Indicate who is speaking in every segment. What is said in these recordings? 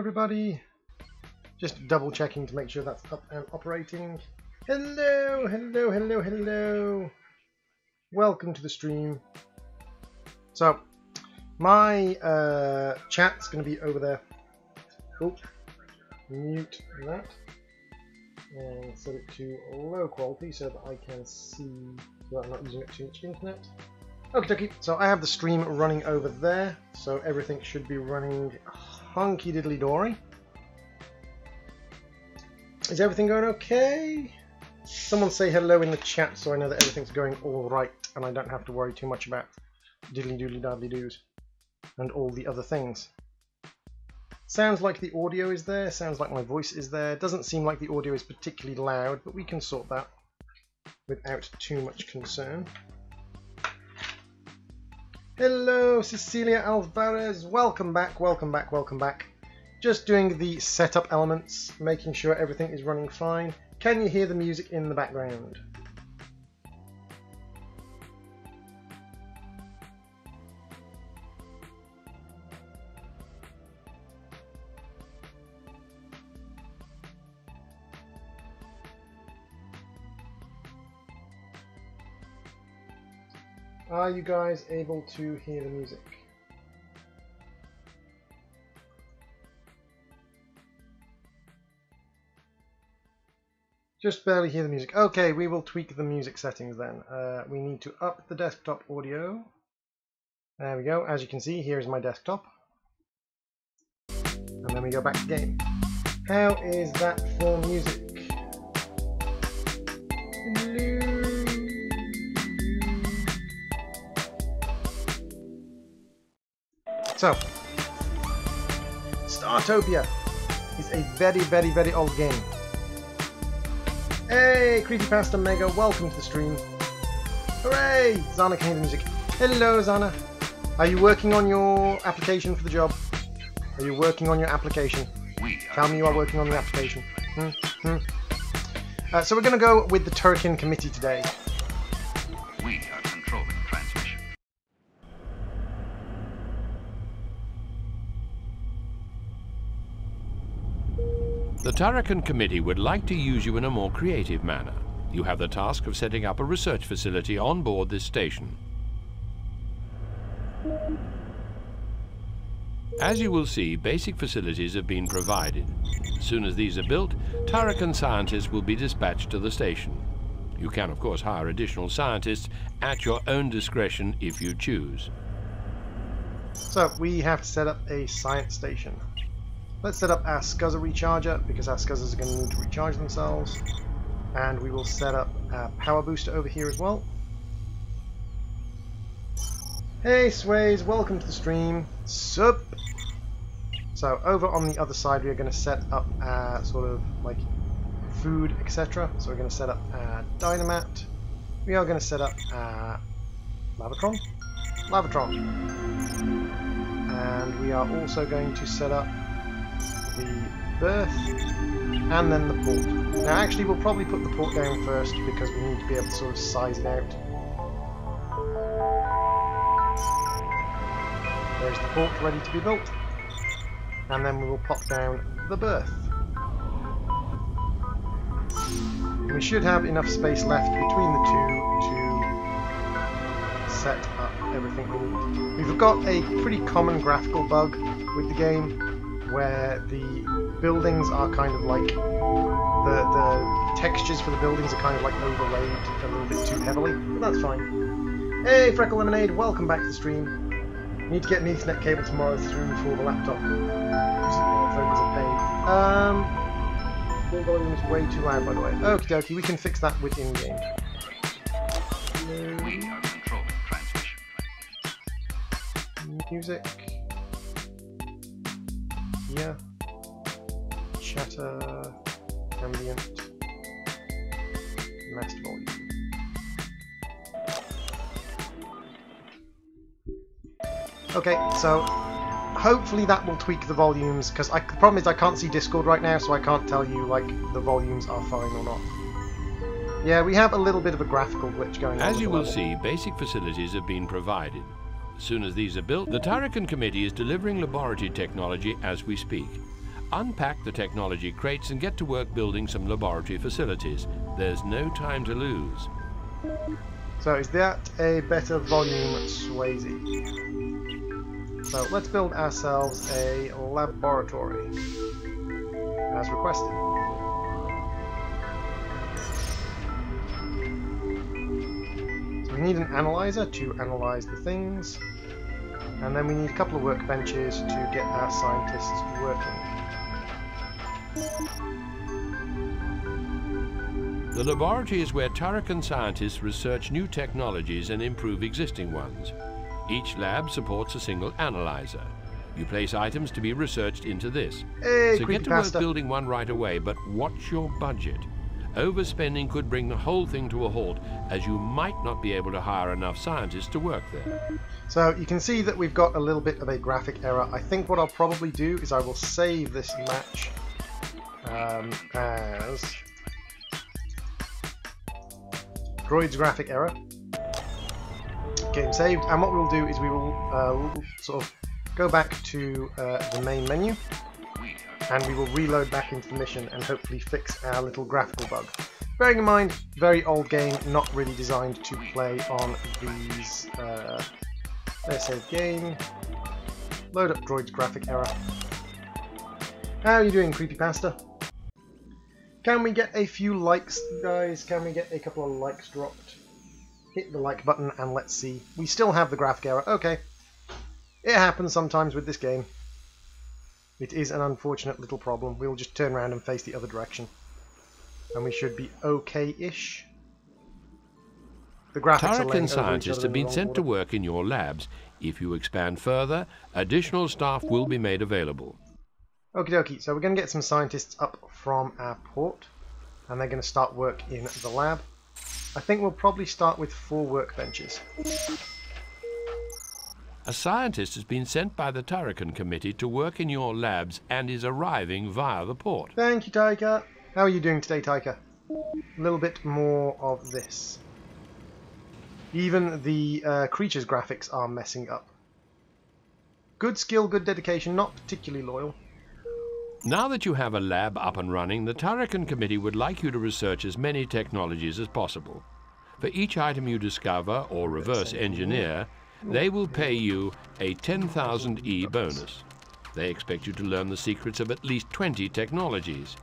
Speaker 1: everybody. Just double checking to make sure that's up and operating. Hello, hello, hello, hello. Welcome to the stream. So, my chat's going to be over there. Oh, mute that. And set it to low quality so that I can see that I'm not using up too much internet. Okie dokie, so I have the stream running over there, so everything should be running hunky diddly dory. Is everything going okay? Someone say hello in the chat so I know that everything's going all right and I don't have to worry too much about diddly doodly daddly doos and all the other things. Sounds like the audio is there, sounds like my voice is there. Doesn't seem like the audio is particularly loud, but we can sort that without too much concern. Hello, Cecilia Alvarez. Welcome back, welcome back, welcome back. Just doing the setup elements, making sure everything is running fine. Can you hear the music in the background? Are you guys able to hear the music? Just barely hear the music. Okay, we will tweak the music settings then. We need to up the desktop audio. There we go. As you can see, here is my desktop. And then we go back to game. How is that for music? Hello. So, StarTopia is a very, very, very old game. Hey, Creepypasta Mega, welcome to the stream. Hooray! Zana can hear the music. Hello, Zana. Are you working on your application for the job? Are you working on your application? Tell me you are working on the application. So we're going to go with the Turraken committee today.
Speaker 2: We are controlling transmission.
Speaker 3: The Turraken Committee would like to use you in a more creative manner. You have the task of setting up a research facility on board this station. As you will see, basic facilities have been provided. As soon as these are built, Turraken scientists will be dispatched to the station. You can, of course, hire additional scientists at your own discretion if you choose.
Speaker 1: So we have to set up a science station. Let's set up our scuzzer recharger because our scuzzers are going to need to recharge themselves. And we will set up our power booster over here as well. Hey Sways, welcome to the stream. Sup? So over on the other side we are going to set up our sort of like food, etc. So we're going to set up our Dynamat. We are going to set up our Lavatron. And we are also going to set up the berth and then the port. Now actually we'll probably put the port down first because we need to be able to sort of size it out. There's the port ready to be built, and then we will pop down the berth. We should have enough space left between the two to set up everything we need. We've got a pretty common graphical bug with the game where the buildings are kind of like the textures for the buildings are kind of like overlaid a little bit too heavily, but that's fine. Hey Freckle Lemonade, welcome back to the stream. Need to get an Ethernet cable tomorrow through for the laptop. Phone is a pain. Full volume is way too loud, by the way. Okie dokie, we can fix that with in-game.
Speaker 2: We are controlling transmission.
Speaker 1: Music. Yeah. Chatter. Ambient. Master volume. Okay, so hopefully that will tweak the volumes, because the problem is I can't see Discord right now, so I can't tell you like the volumes are fine or not. Yeah, we have a little bit of a graphical glitch going on.
Speaker 3: As you will see, basic facilities have been provided. As soon as these are built, the Turraken Committee is delivering laboratory technology as we speak. unpack the technology crates and get to work building some laboratory facilities. There's no time to lose.
Speaker 1: So is that a better volume, Swayze? So let's build ourselves a laboratory, as requested. So we need an analyzer to analyze the things, and then we need a couple of workbenches to get our scientists working.
Speaker 3: The laboratory is where Turraken scientists research new technologies and improve existing ones. Each lab supports a single analyzer. You place items to be researched into this.
Speaker 1: Hey,
Speaker 3: so get to work building one right away, but watch your budget. Overspending could bring the whole thing to a halt, as you might not be able to hire enough scientists to work there.
Speaker 1: So you can see that we've got a little bit of a graphic error. I think what I'll probably do is I will save this match as droid's graphic error. Game saved, and what we'll do is we will sort of go back to the main menu, and we will reload back into the mission and hopefully fix our little graphical bug. Bearing in mind, very old game, not really designed to play on these. Let's save game. Load up droid's graphic error. How are you doing, Creepypasta? Can we get a few likes, guys? Can we get a couple of likes dropped? Hit the like button and let's see. We still have the graphic error. Okay. It happens sometimes with this game. It is an unfortunate little problem. We'll just turn around and face the other direction. And we should be okay-ish. The graphics are laying over each
Speaker 3: scientists
Speaker 1: other
Speaker 3: have been
Speaker 1: in
Speaker 3: sent to
Speaker 1: order.
Speaker 3: work in your labs. If you expand further, additional staff will be made available.
Speaker 1: Okie dokie, so we're going to get some scientists up from our port. And they're going to start work in the lab. I think we'll probably start with 4 workbenches.
Speaker 3: A scientist has been sent by the Turraken Committee to work in your labs and is arriving via the port.
Speaker 1: Thank you, Taika. How are you doing today, Taika? A little bit more of this. Even the creatures' graphics are messing up. Good skill, good dedication, not particularly loyal.
Speaker 3: Now that you have a lab up and running, the Turraken Committee would like you to research as many technologies as possible. For each item you discover or reverse engineer, they will pay you a 10,000 E bonus. They expect you to learn the secrets of at least 20 technologies.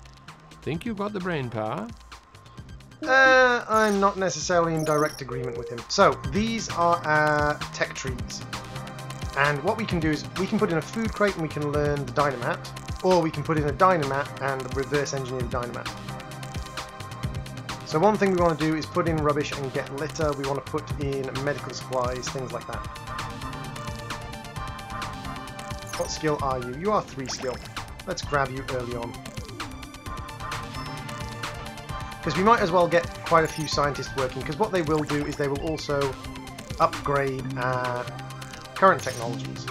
Speaker 3: Think you've got the brain power?
Speaker 1: I'm not necessarily in direct agreement with him. So, these are our tech trees. And what we can do is, we can put in a food crate and we can learn the dynamat, or we can put in a dynamat and reverse engineer the dynamat. So one thing we want to do is put in rubbish and get litter. We want to put in medical supplies, things like that. What skill are you? You are 3 skill. Let's grab you early on. Because we might as well get quite a few scientists working, because what they will do is they will also upgrade our current technologies.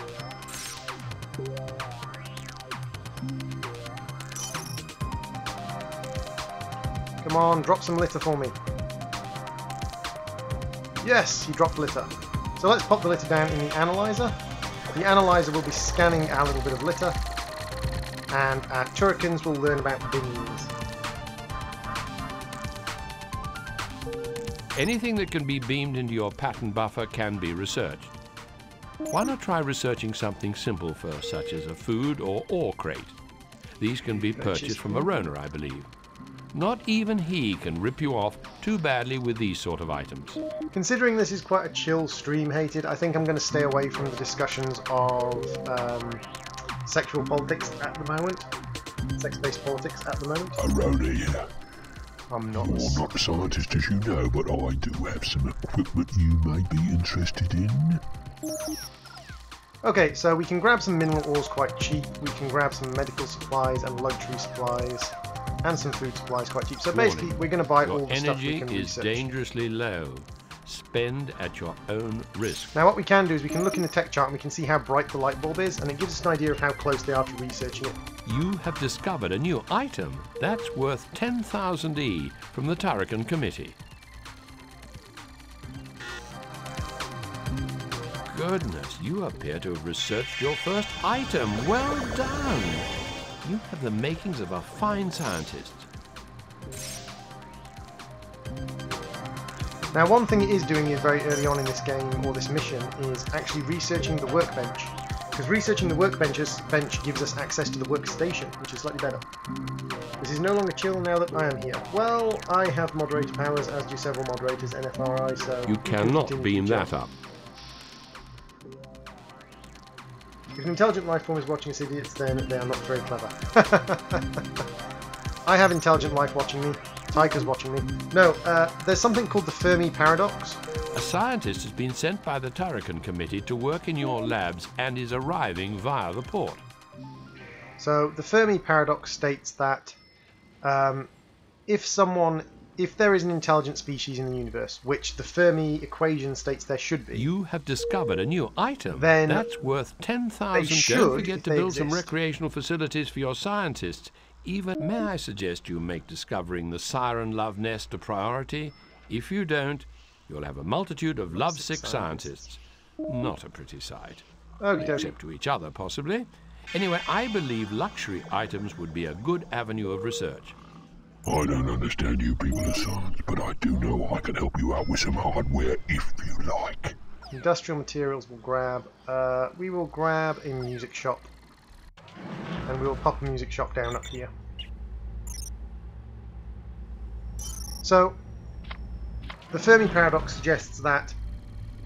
Speaker 1: Come on, drop some litter for me. Yes, he dropped litter. So let's pop the litter down in the analyzer. The analyzer will be scanning our little bit of litter, and our Turrakens will learn about bins.
Speaker 3: Anything that can be beamed into your pattern buffer can be researched. Why not try researching something simple first, such as a food or ore crate? These can be purchased from Arona, I believe. Not even he can rip you off too badly with these sort of items.
Speaker 1: Considering this is quite a chill stream, Hated, I think I'm going to stay away from the discussions of sexual politics at the moment. Sex-based politics at the moment.
Speaker 4: Arona here.
Speaker 1: I'm not.
Speaker 4: You're not a scientist, as you know, but I do have some equipment you may be interested in.
Speaker 1: Okay, so we can grab some mineral ores quite cheap. We can grab some medical supplies and luxury supplies. And some food supplies quite cheap. So basically, we're going to buy all the stuff we can research.
Speaker 3: Energy is dangerously low. Spend at your own risk.
Speaker 1: Now what we can do is we can look in the tech chart and we can see how bright the light bulb is, and it gives us an idea of how close they are to researching it.
Speaker 3: You have discovered a new item. That's worth 10,000 E from the Turraken Committee. Goodness, you appear to have researched your first item. Well done! You have the makings of a fine scientist.
Speaker 1: Now, one thing it is doing is very early on in this game, or this mission, is actually researching the workbench. Because researching the workbench gives us access to the workstation, which is slightly better. This is no longer chill now that I am here. Well, I have moderator powers, as do several moderators, NFRI, so...
Speaker 3: You cannot beam that up.
Speaker 1: If an intelligent life form is watching us idiots, then they are not very clever. I have intelligent life watching me. Tyker's watching me. No, there's something called the Fermi paradox.
Speaker 3: A scientist has been sent by the Turraken committee to work in your labs and is arriving via the port.
Speaker 1: So the Fermi paradox states that if there is an intelligent species in the universe, which the Fermi equation states there should be...
Speaker 3: You have discovered a new item.
Speaker 1: Then
Speaker 3: that's worth 10,000. Don't forget to build some recreational facilities for your scientists. Even, may I suggest you make discovering the siren love nest a priority? If you don't, you'll have a multitude of lovesick scientists. Not a pretty sight. Except to each other, possibly. Anyway, I believe luxury items would be a good avenue of research.
Speaker 4: I don't understand you people of science, but I do know I can help you out with some hardware if you like.
Speaker 1: Industrial materials will grab. We will grab a music shop. And we will pop a music shop down up here. So, the Fermi paradox suggests that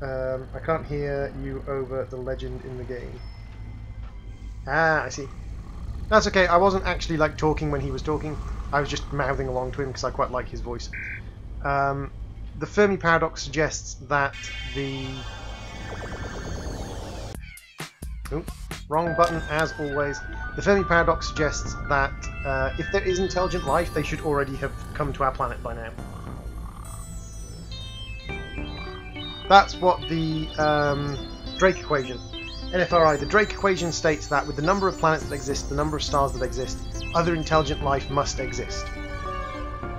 Speaker 1: I can't hear you over the legend in the game. Ah, I see. That's okay. I wasn't actually like talking when he was talking. I was just mouthing along to him because I quite like his voice. The Fermi paradox suggests that the... Oop, wrong button as always. The Fermi paradox suggests that if there is intelligent life, they should already have come to our planet by now. That's what the Drake equation, NFRI, the Drake equation states that with the number of planets that exist, the number of stars that exist, other intelligent life must exist.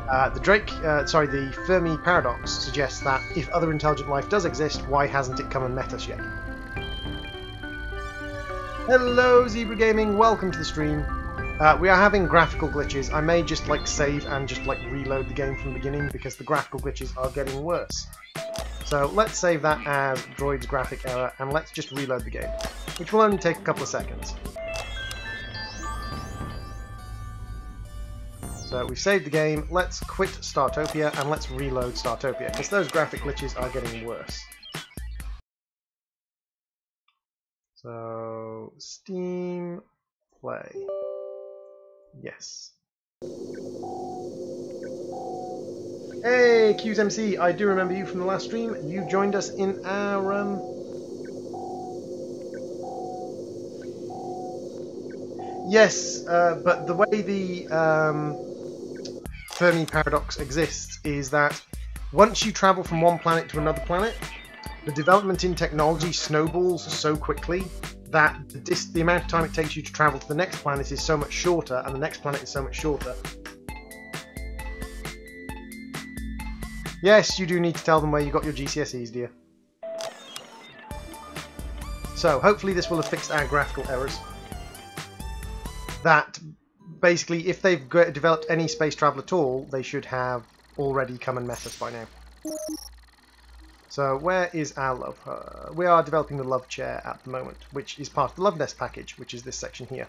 Speaker 1: The Fermi paradox suggests that if other intelligent life does exist, why hasn't it come and met us yet? Hello Zebra Gaming, welcome to the stream. We are having graphical glitches. I may just like save and just like reload the game from the beginning because the graphical glitches are getting worse. So let's save that as Droid's graphic error and let's just reload the game, which will only take a couple of seconds. So we've saved the game, let's quit StarTopia and let's reload StarTopia because those graphic glitches are getting worse. So, Steam, play. Yes. Hey, QsMC, I do remember you from the last stream. You joined us in our, Yes, but the way the Fermi paradox exists is that once you travel from one planet to another planet, the development in technology snowballs so quickly that the amount of time it takes you to travel to the next planet is so much shorter, and the next planet is so much shorter. Yes, you do need to tell them where you got your GCSEs, dear. So, hopefully this will have fixed our graphical errors. That, basically, if they've developed any space travel at all, they should have already come and met us by now. So, where is our love? We are developing the love chair at the moment, which is part of the Love Nest package, which is this section here.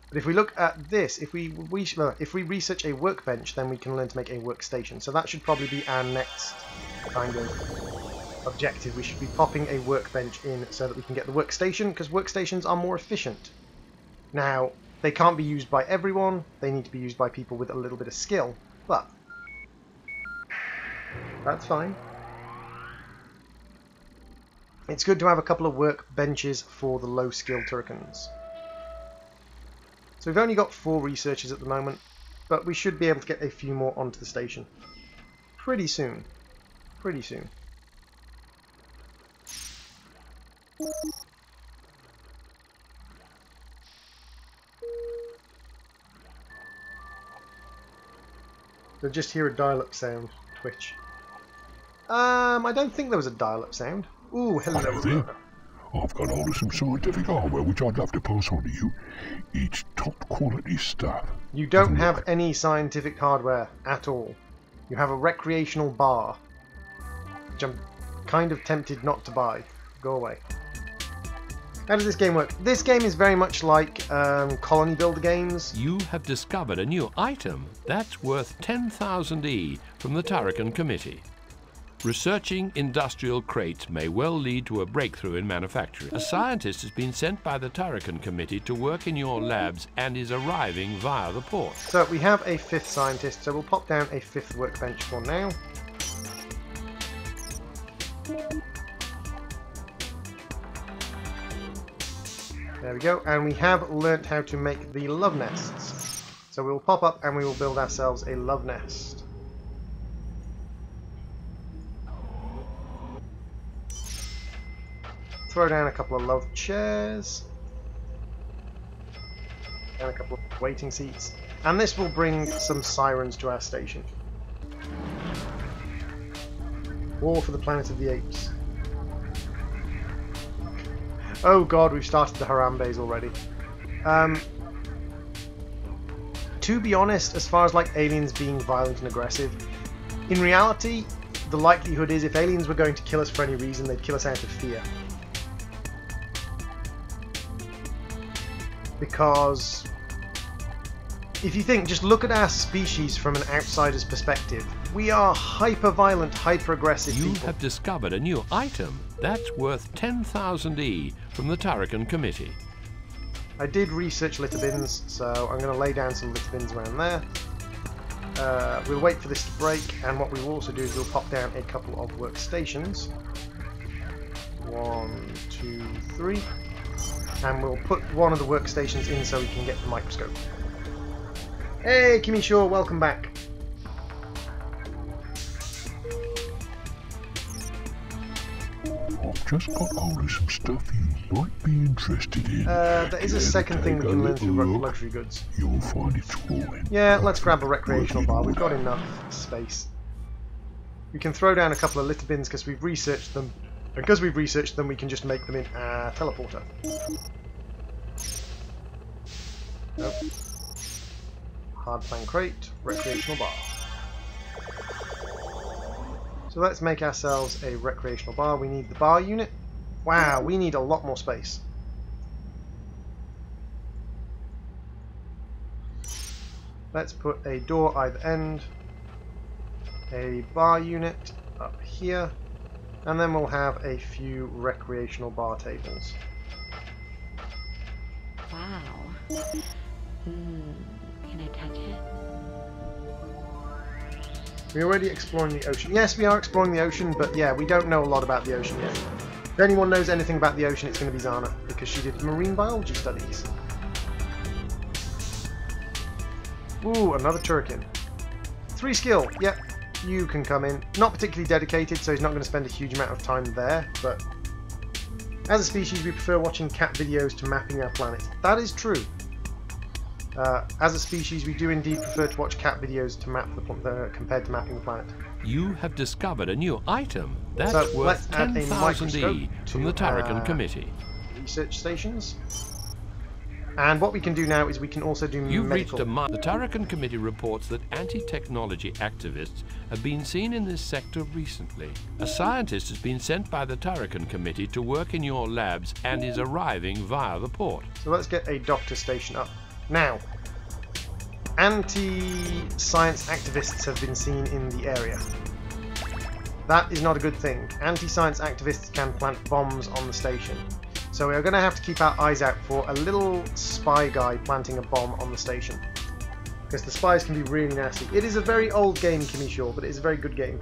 Speaker 1: But if we look at this, if we research a workbench, then we can learn to make a workstation. So that should probably be our next kind of objective. We should be popping a workbench in so that we can get the workstation, because workstations are more efficient. Now, they can't be used by everyone. They need to be used by people with a little bit of skill, but that's fine. It's good to have a couple of workbenches for the low-skill Turrakens. So we've only got 4 researchers at the moment, but we should be able to get a few more onto the station. Pretty soon. Pretty soon. So just hear a dial-up sound, Twitch. I don't think there was a dial-up sound. Ooh, hello.
Speaker 4: Hello there. I've got hold of some scientific hardware which I'd love to pass on to you. It's top quality stuff.
Speaker 1: You don't have any scientific hardware at all. You have a recreational bar, which I'm kind of tempted not to buy. Go away. How does this game work? This game is very much like colony builder games.
Speaker 3: You have discovered a new item that's worth 10,000 E from the Turraken Committee. Researching industrial crates may well lead to a breakthrough in manufacturing. A scientist has been sent by the Turraken Committee to work in your labs and is arriving via the port.
Speaker 1: So we have a 5th scientist, so we'll pop down a 5th workbench for now. There we go, and we have learnt how to make the love nests. So we'll pop up and we will build ourselves a love nest. Throw down a couple of love chairs. And a couple of waiting seats. And this will bring some sirens to our station. War for the Planet of the Apes. Oh god, we've started the Harambe's already. To be honest, as far as like aliens being violent and aggressive, in reality, the likelihood is if aliens were going to kill us for any reason, they'd kill us out of fear. Because if you think, just look at our species from an outsider's perspective. We are hyper-violent, hyper-aggressive people.
Speaker 3: You have discovered a new item that's worth 10,000 E from the Turraken Committee.
Speaker 1: I did research litter bins, so I'm going to lay down some litter bins around there. We'll wait for this to break, and what we will also do is we'll pop down a couple of workstations. 1, 2, 3. And we'll put one of the workstations in so we can get the microscope. Hey, Kimmy Shaw, welcome back.
Speaker 4: I've just got hold of some stuff you might be interested in.
Speaker 1: There is a second thing we can learn through luxury goods.
Speaker 4: You'll find it's growing.
Speaker 1: Yeah, let's grab a recreational bar. We've got enough space. We can throw down a couple of litter bins because we've researched them. Because we've researched them, we can just make them in our teleporter. Nope. Hardplan crate, recreational bar. So let's make ourselves a recreational bar. We need the bar unit. Wow, we need a lot more space. Let's put a door either end, a bar unit up here, and then we'll have a few recreational bar tables.
Speaker 5: Wow. Can I touch it?
Speaker 1: We're already exploring the ocean. Yes, we are exploring the ocean, but yeah, we don't know a lot about the ocean yet. If anyone knows anything about the ocean, it's going to be Zana, because she did marine biology studies. Ooh, another Turraken. 3 skill, yep. You can come in. Not particularly dedicated, so he's not going to spend a huge amount of time there, but as a species we prefer watching cat videos to mapping our planet. That is true. As a species we do indeed prefer to watch cat videos to map compared to mapping the planet.
Speaker 3: You have discovered a new item that's
Speaker 1: So
Speaker 3: worth
Speaker 1: let's add a
Speaker 3: 10,000 E
Speaker 1: microscope
Speaker 3: from the
Speaker 1: to
Speaker 3: Turraken Committee.
Speaker 1: Research stations. And what we can do now is we can also do
Speaker 3: You've
Speaker 1: medical.
Speaker 3: reached the Turraken Committee reports that anti-technology activists have been seen in this sector recently. A scientist has been sent by the Turraken Committee to work in your labs and is arriving via the port.
Speaker 1: So let's get a doctor station up. Now, anti-science activists have been seen in the area. That is not a good thing. Anti-science activists can plant bombs on the station. So we are going to have to keep our eyes out for a little spy guy planting a bomb on the station. Because the spies can be really nasty. It is a very old game, Kimmy Shaw, but it is a very good game.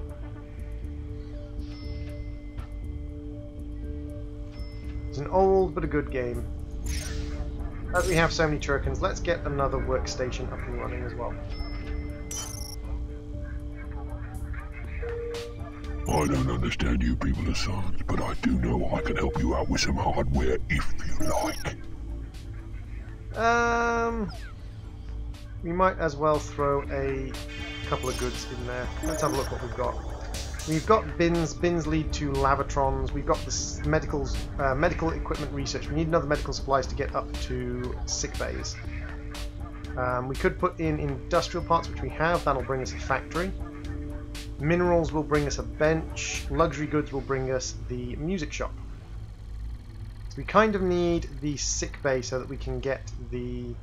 Speaker 1: It's an old but a good game. As we have so many Turrakens, let's get another workstation up and running as well.
Speaker 4: I don't understand you people of science, but I do know I can help you out with some hardware if you like.
Speaker 1: We might as well throw a couple of goods in there. Let's have a look what we've got. We've got bins. Bins lead to lavatrons. We've got this medical equipment research. We need another medical supplies to get up to sick bays. We could put in industrial parts, which we have. That'll bring us a factory. Minerals will bring us a bench. Luxury goods will bring us the music shop. So we kind of need the sick bay so that we can get the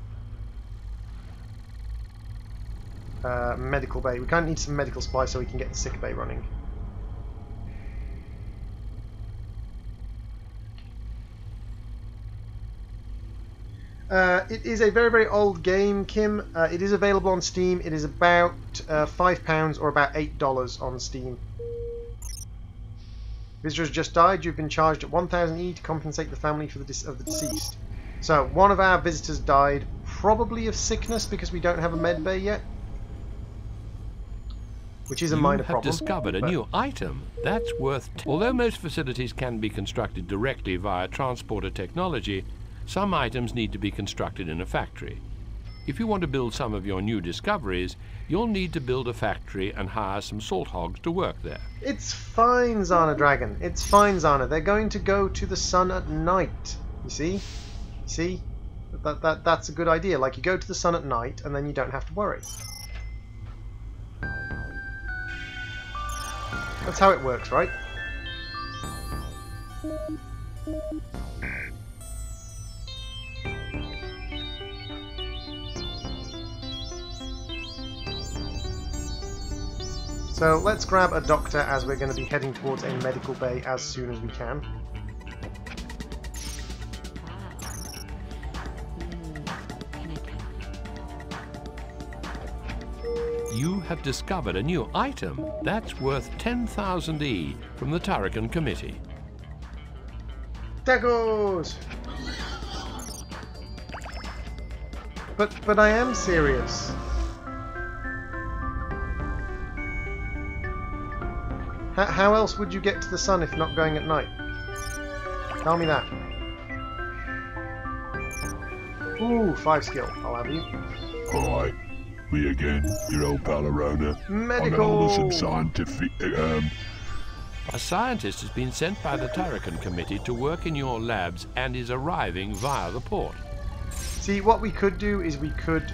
Speaker 1: medical bay. We kind of need some medical supplies so we can get the sick bay running. It is a very, very old game, Kim. It is available on Steam. It is about £5 or about $8 on Steam. Visitors just died. You've been charged at 1000 E to compensate the family for the deceased. So, one of our visitors died, probably of sickness because we don't have a med bay yet. Which is a minor problem.
Speaker 3: You have discovered a new item that's worth... Although most facilities can be constructed directly via transporter technology, some items need to be constructed in a factory. If you want to build some of your new discoveries, you'll need to build a factory and hire some salt hogs to work there.
Speaker 1: It's fine, Zana Dragon. It's fine, Zana. They're going to go to the sun at night. You see? You see? That's a good idea. Like, you go to the sun at night, and then you don't have to worry. That's how it works, right? So let's grab a doctor as we're going to be heading towards a medical bay as soon as we can.
Speaker 3: You have discovered a new item that's worth 10,000 E from the Turraken Committee.
Speaker 1: Tacos! But I am serious. How else would you get to the sun if not going at night? Tell me that. Ooh, 5 skill. I'll have you.
Speaker 4: Alright, me again, your old pal Arona.
Speaker 1: Medical!
Speaker 4: I'm some scientific...
Speaker 3: A scientist has been sent by the Turraken Committee to work in your labs and is arriving via the port.
Speaker 1: See, what we could do is we could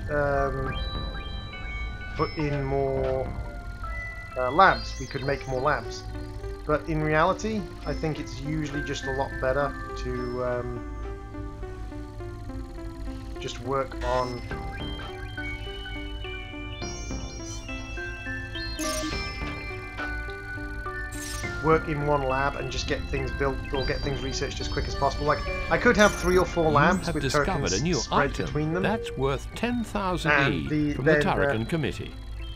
Speaker 1: put in more labs. We could make more labs. But in reality, I think it's usually just a lot better to just work on in one lab and just get things built or get things researched as quick as possible. Like, I could have 3 or 4 labs with Turrakens spread between them.
Speaker 3: That's worth 10,000 E from the Turraken Committee.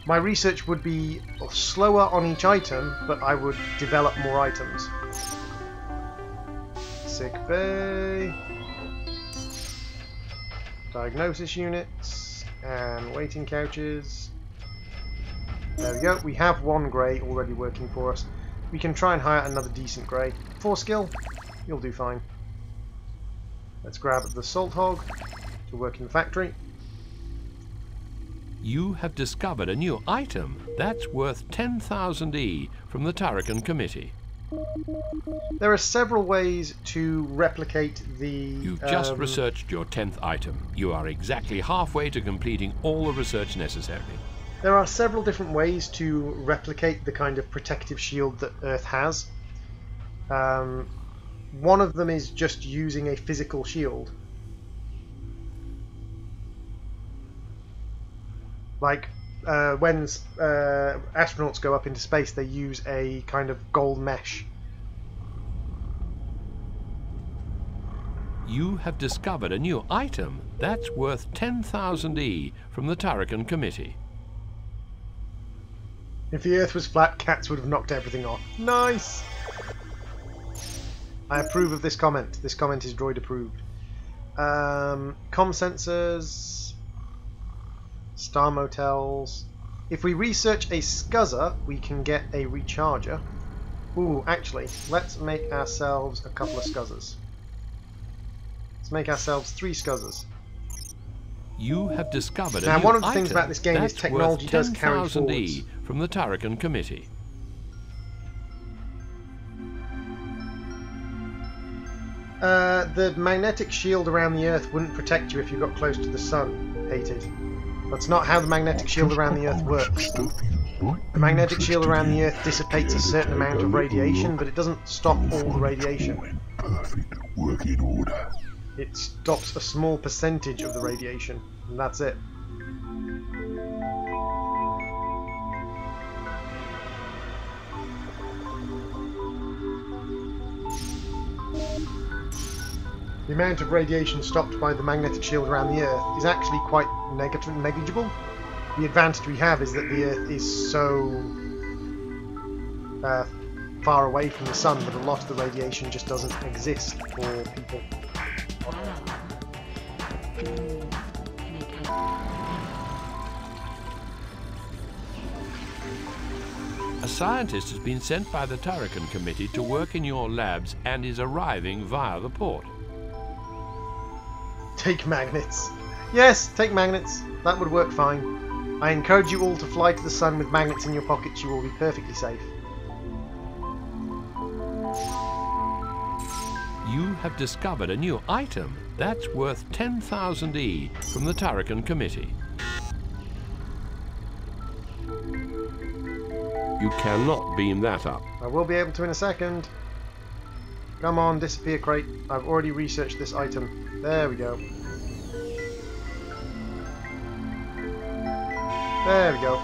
Speaker 1: My research would be slower on each item, but I would develop more items. Sick bay, diagnosis units, and waiting couches. There we go. We have 1 grey already working for us. We can try and hire another decent grey. 4 skill, you'll do fine. Let's grab the salt hog to work in the factory.
Speaker 3: You have discovered a new item that's worth 10,000 E from the Turraken Committee.
Speaker 1: There are several ways to replicate the...
Speaker 3: You've just researched your 10th item. You are exactly halfway to completing all the research necessary.
Speaker 1: There are several different ways to replicate the kind of protective shield that Earth has. One of them is just using a physical shield. Like, when astronauts go up into space, they use a kind of gold mesh.
Speaker 3: You have discovered a new item that's worth 10,000 E from the Turraken Committee.
Speaker 1: If the Earth was flat, cats would have knocked everything off. Nice! I approve of this comment. This comment is droid approved. Comm sensors... Star motels. If we research a scuzzer, we can get a recharger. Ooh, actually, let's make ourselves a couple of scuzzers. Let's make ourselves 3 scuzzers.
Speaker 3: You have discovered a
Speaker 1: now,
Speaker 3: new
Speaker 1: one of the
Speaker 3: item
Speaker 1: things about this game is technology does carry forwards.
Speaker 3: E from the Turraken Committee.
Speaker 1: The magnetic shield around the Earth wouldn't protect you if you got close to the sun, Hated. That's not how the magnetic shield around the Earth works. The magnetic shield around the Earth dissipates a certain amount of radiation, but it doesn't stop all the radiation.
Speaker 4: Perfect. Work in order.
Speaker 1: It stops a small percentage of the radiation, and that's it. The amount of radiation stopped by the magnetic shield around the Earth is actually quite negligible. The advantage we have is that the Earth is so far away from the Sun that a lot of the radiation just doesn't exist for people.
Speaker 3: A scientist has been sent by the Turraken Committee to work in your labs and is arriving via the port.
Speaker 1: Take magnets. Yes, take magnets. That would work fine. I encourage you all to fly to the sun with magnets in your pockets. You will be perfectly safe.
Speaker 3: You have discovered a new item that's worth 10,000 E from the Turraken Committee. You cannot beam that up.
Speaker 1: I will be able to in a second. Come on, disappear crate. I've already researched this item. There we go. There we go.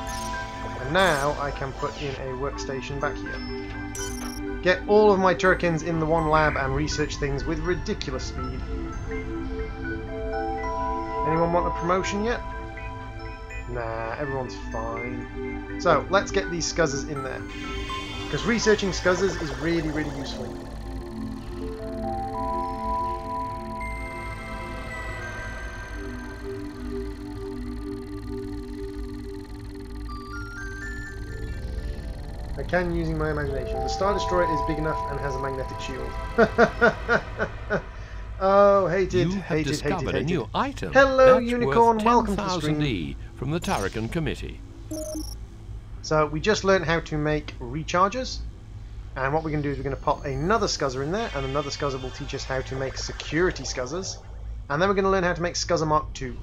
Speaker 1: And now I can put in a workstation back here. Get all of my Turrakens in the one lab and research things with ridiculous speed. Anyone want a promotion yet? Nah, everyone's fine. So, let's get these scuzzers in there. Because researching scuzzers is really, really useful. I can using my imagination. The Star Destroyer is big enough and has a magnetic shield. Oh, hated,
Speaker 3: you have discovered a new item.
Speaker 1: Hello,
Speaker 3: that's
Speaker 1: Unicorn.
Speaker 3: Worth
Speaker 1: welcome to the stream.
Speaker 3: 10,000 E from the Turraken Committee.
Speaker 1: So we just learned how to make rechargers, and what we're going to do is we're going to pop another scuzzer in there, and another scuzzer will teach us how to make security scuzzers, and then we're going to learn how to make Scuzzer Mark II.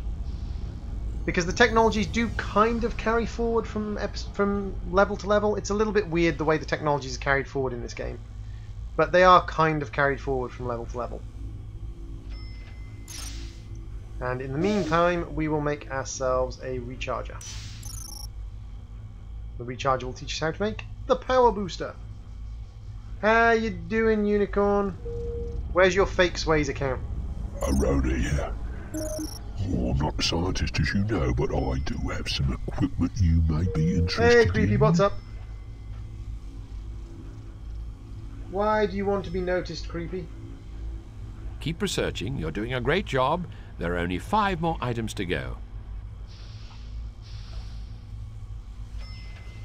Speaker 1: Because the technologies do kind of carry forward from level to level. It's a little bit weird the way the technologies are carried forward in this game, but they are kind of carried forward from level to level. And in the meantime, we will make ourselves a recharger. The recharger will teach us how to make the power booster. How you doing, Unicorn? Where's your fake Sways account?
Speaker 4: Around here. Oh, I'm not a scientist, as you know, but I do have some equipment you may be interested in.
Speaker 1: Hey, Creepy, what's up? Why do you want to be noticed, Creepy?
Speaker 3: Keep researching. You're doing a great job. There are only 5 more items to go.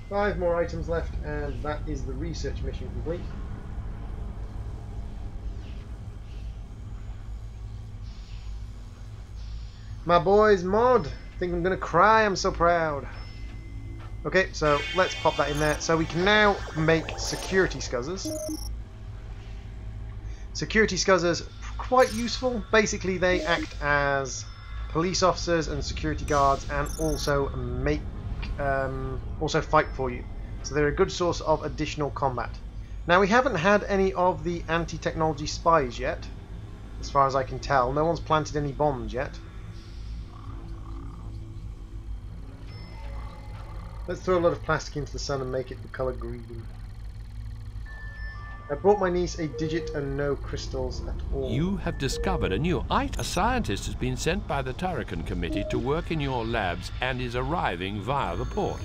Speaker 1: 5 more items left, and that is the research mission complete. My boy's mod. I think I'm gonna cry. I'm so proud. Okay, so let's pop that in there. So we can now make security scuzzers. Security scuzzers, quite useful. Basically, they act as police officers and security guards, and also also fight for you. So they're a good source of additional combat. Now, we haven't had any of the anti-technology spies yet, as far as I can tell. No one's planted any bombs yet. Let's throw a lot of plastic into the sun and make it the colour green. I brought my niece a digit and no crystals at all.
Speaker 3: You have discovered a new item. A scientist has been sent by the Turraken Committee to work in your labs and is arriving via the port.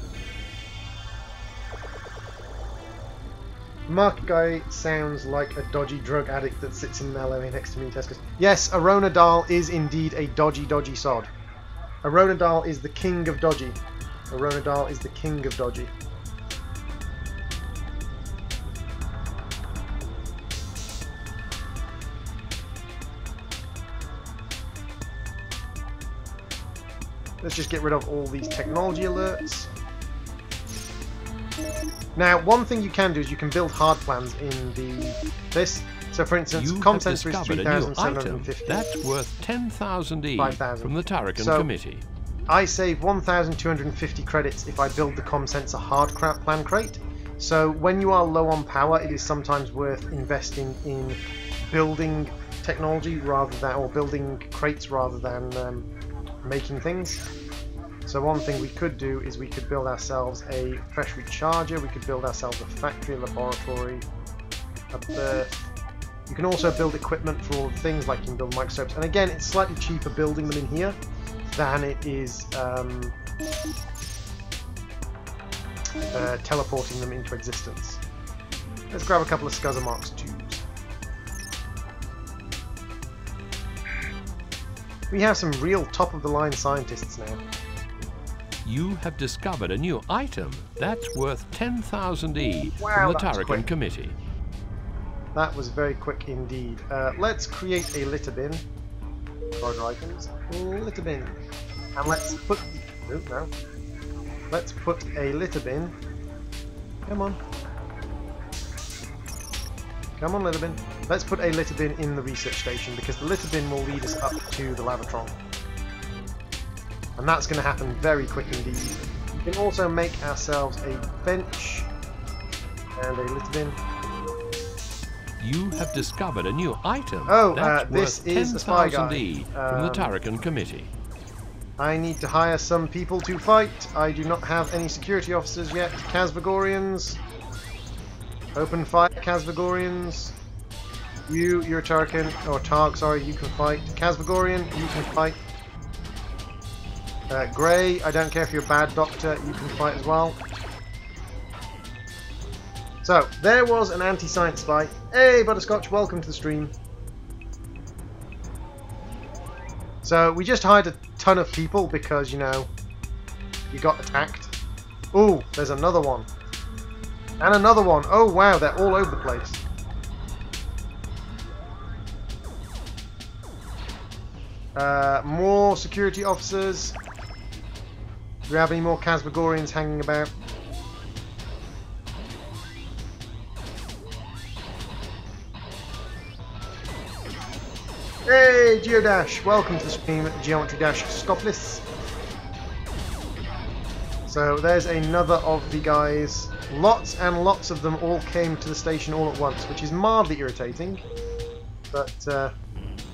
Speaker 1: Mark guy sounds like a dodgy drug addict that sits in an LOA next to me in Tesco's. Yes, Arona Dahl is indeed a dodgy sod. Arona Dahl is the king of dodgy. Arona Dahl is the king of dodgy. Let's just get rid of all these technology alerts. Now, one thing you can do is you can build hard plans in this. So So for instance,
Speaker 3: You
Speaker 1: comp
Speaker 3: have
Speaker 1: sensor is
Speaker 3: discovered a new item
Speaker 1: 3,750.
Speaker 3: that's worth 10,000 E
Speaker 1: 5,000.
Speaker 3: from the Turraken
Speaker 1: So-
Speaker 3: Committee.
Speaker 1: I save 1,250 credits if I build the comm sensor hard plan crate. So when you are low on power, it is sometimes worth investing in building technology rather than, or building crates rather than making things. So one thing we could do is we could build ourselves a fresh recharger, we could build ourselves a factory, a laboratory, a berth. You can also build equipment for all the things, like you can build microscopes. And again, it's slightly cheaper building them in here than it is teleporting them into existence. Let's grab a couple of Scuzzamark's tubes. We have some real top-of-the-line scientists now.
Speaker 3: You have discovered a new item that's worth 10,000 E
Speaker 1: Wow,
Speaker 3: from the
Speaker 1: that was
Speaker 3: Turraken
Speaker 1: quick.
Speaker 3: Committee.
Speaker 1: That was very quick indeed. Let's create a litter bin. Corridor items. Litter bin. And let's put... Oh, no. Let's put a litter bin. Come on. Come on, litter bin. Let's put a litter bin in the research station, because the litter bin will lead us up to the Lavatron. And that's going to happen very quick indeed. We can also make ourselves a bench and a litter bin.
Speaker 3: You have discovered a new item
Speaker 1: Oh,
Speaker 3: that's
Speaker 1: this
Speaker 3: worth
Speaker 1: is a spy
Speaker 3: 10,000
Speaker 1: guy.
Speaker 3: E from the Turraken Committee.
Speaker 1: I need to hire some people to fight. I do not have any security officers yet. Kazvagorians. Open fire, Kazvagorians. You're a Turraken, or Targ, sorry, you can fight. Kazvagorian, you can fight. Grey, I don't care if you're a bad doctor, you can fight as well. So, there was an anti-science spy. Hey, Butterscotch, welcome to the stream. So, we just hired a ton of people because, you know, you got attacked. Ooh, there's another one. And another one. Oh, wow, they're all over the place. More security officers. Do we have any more Kazvagorians hanging about? Hey, Geodash! Welcome to the stream, Geometry Dash Scoplis. So there's another of the guys. Lots and lots of them all came to the station all at once, which is mildly irritating. But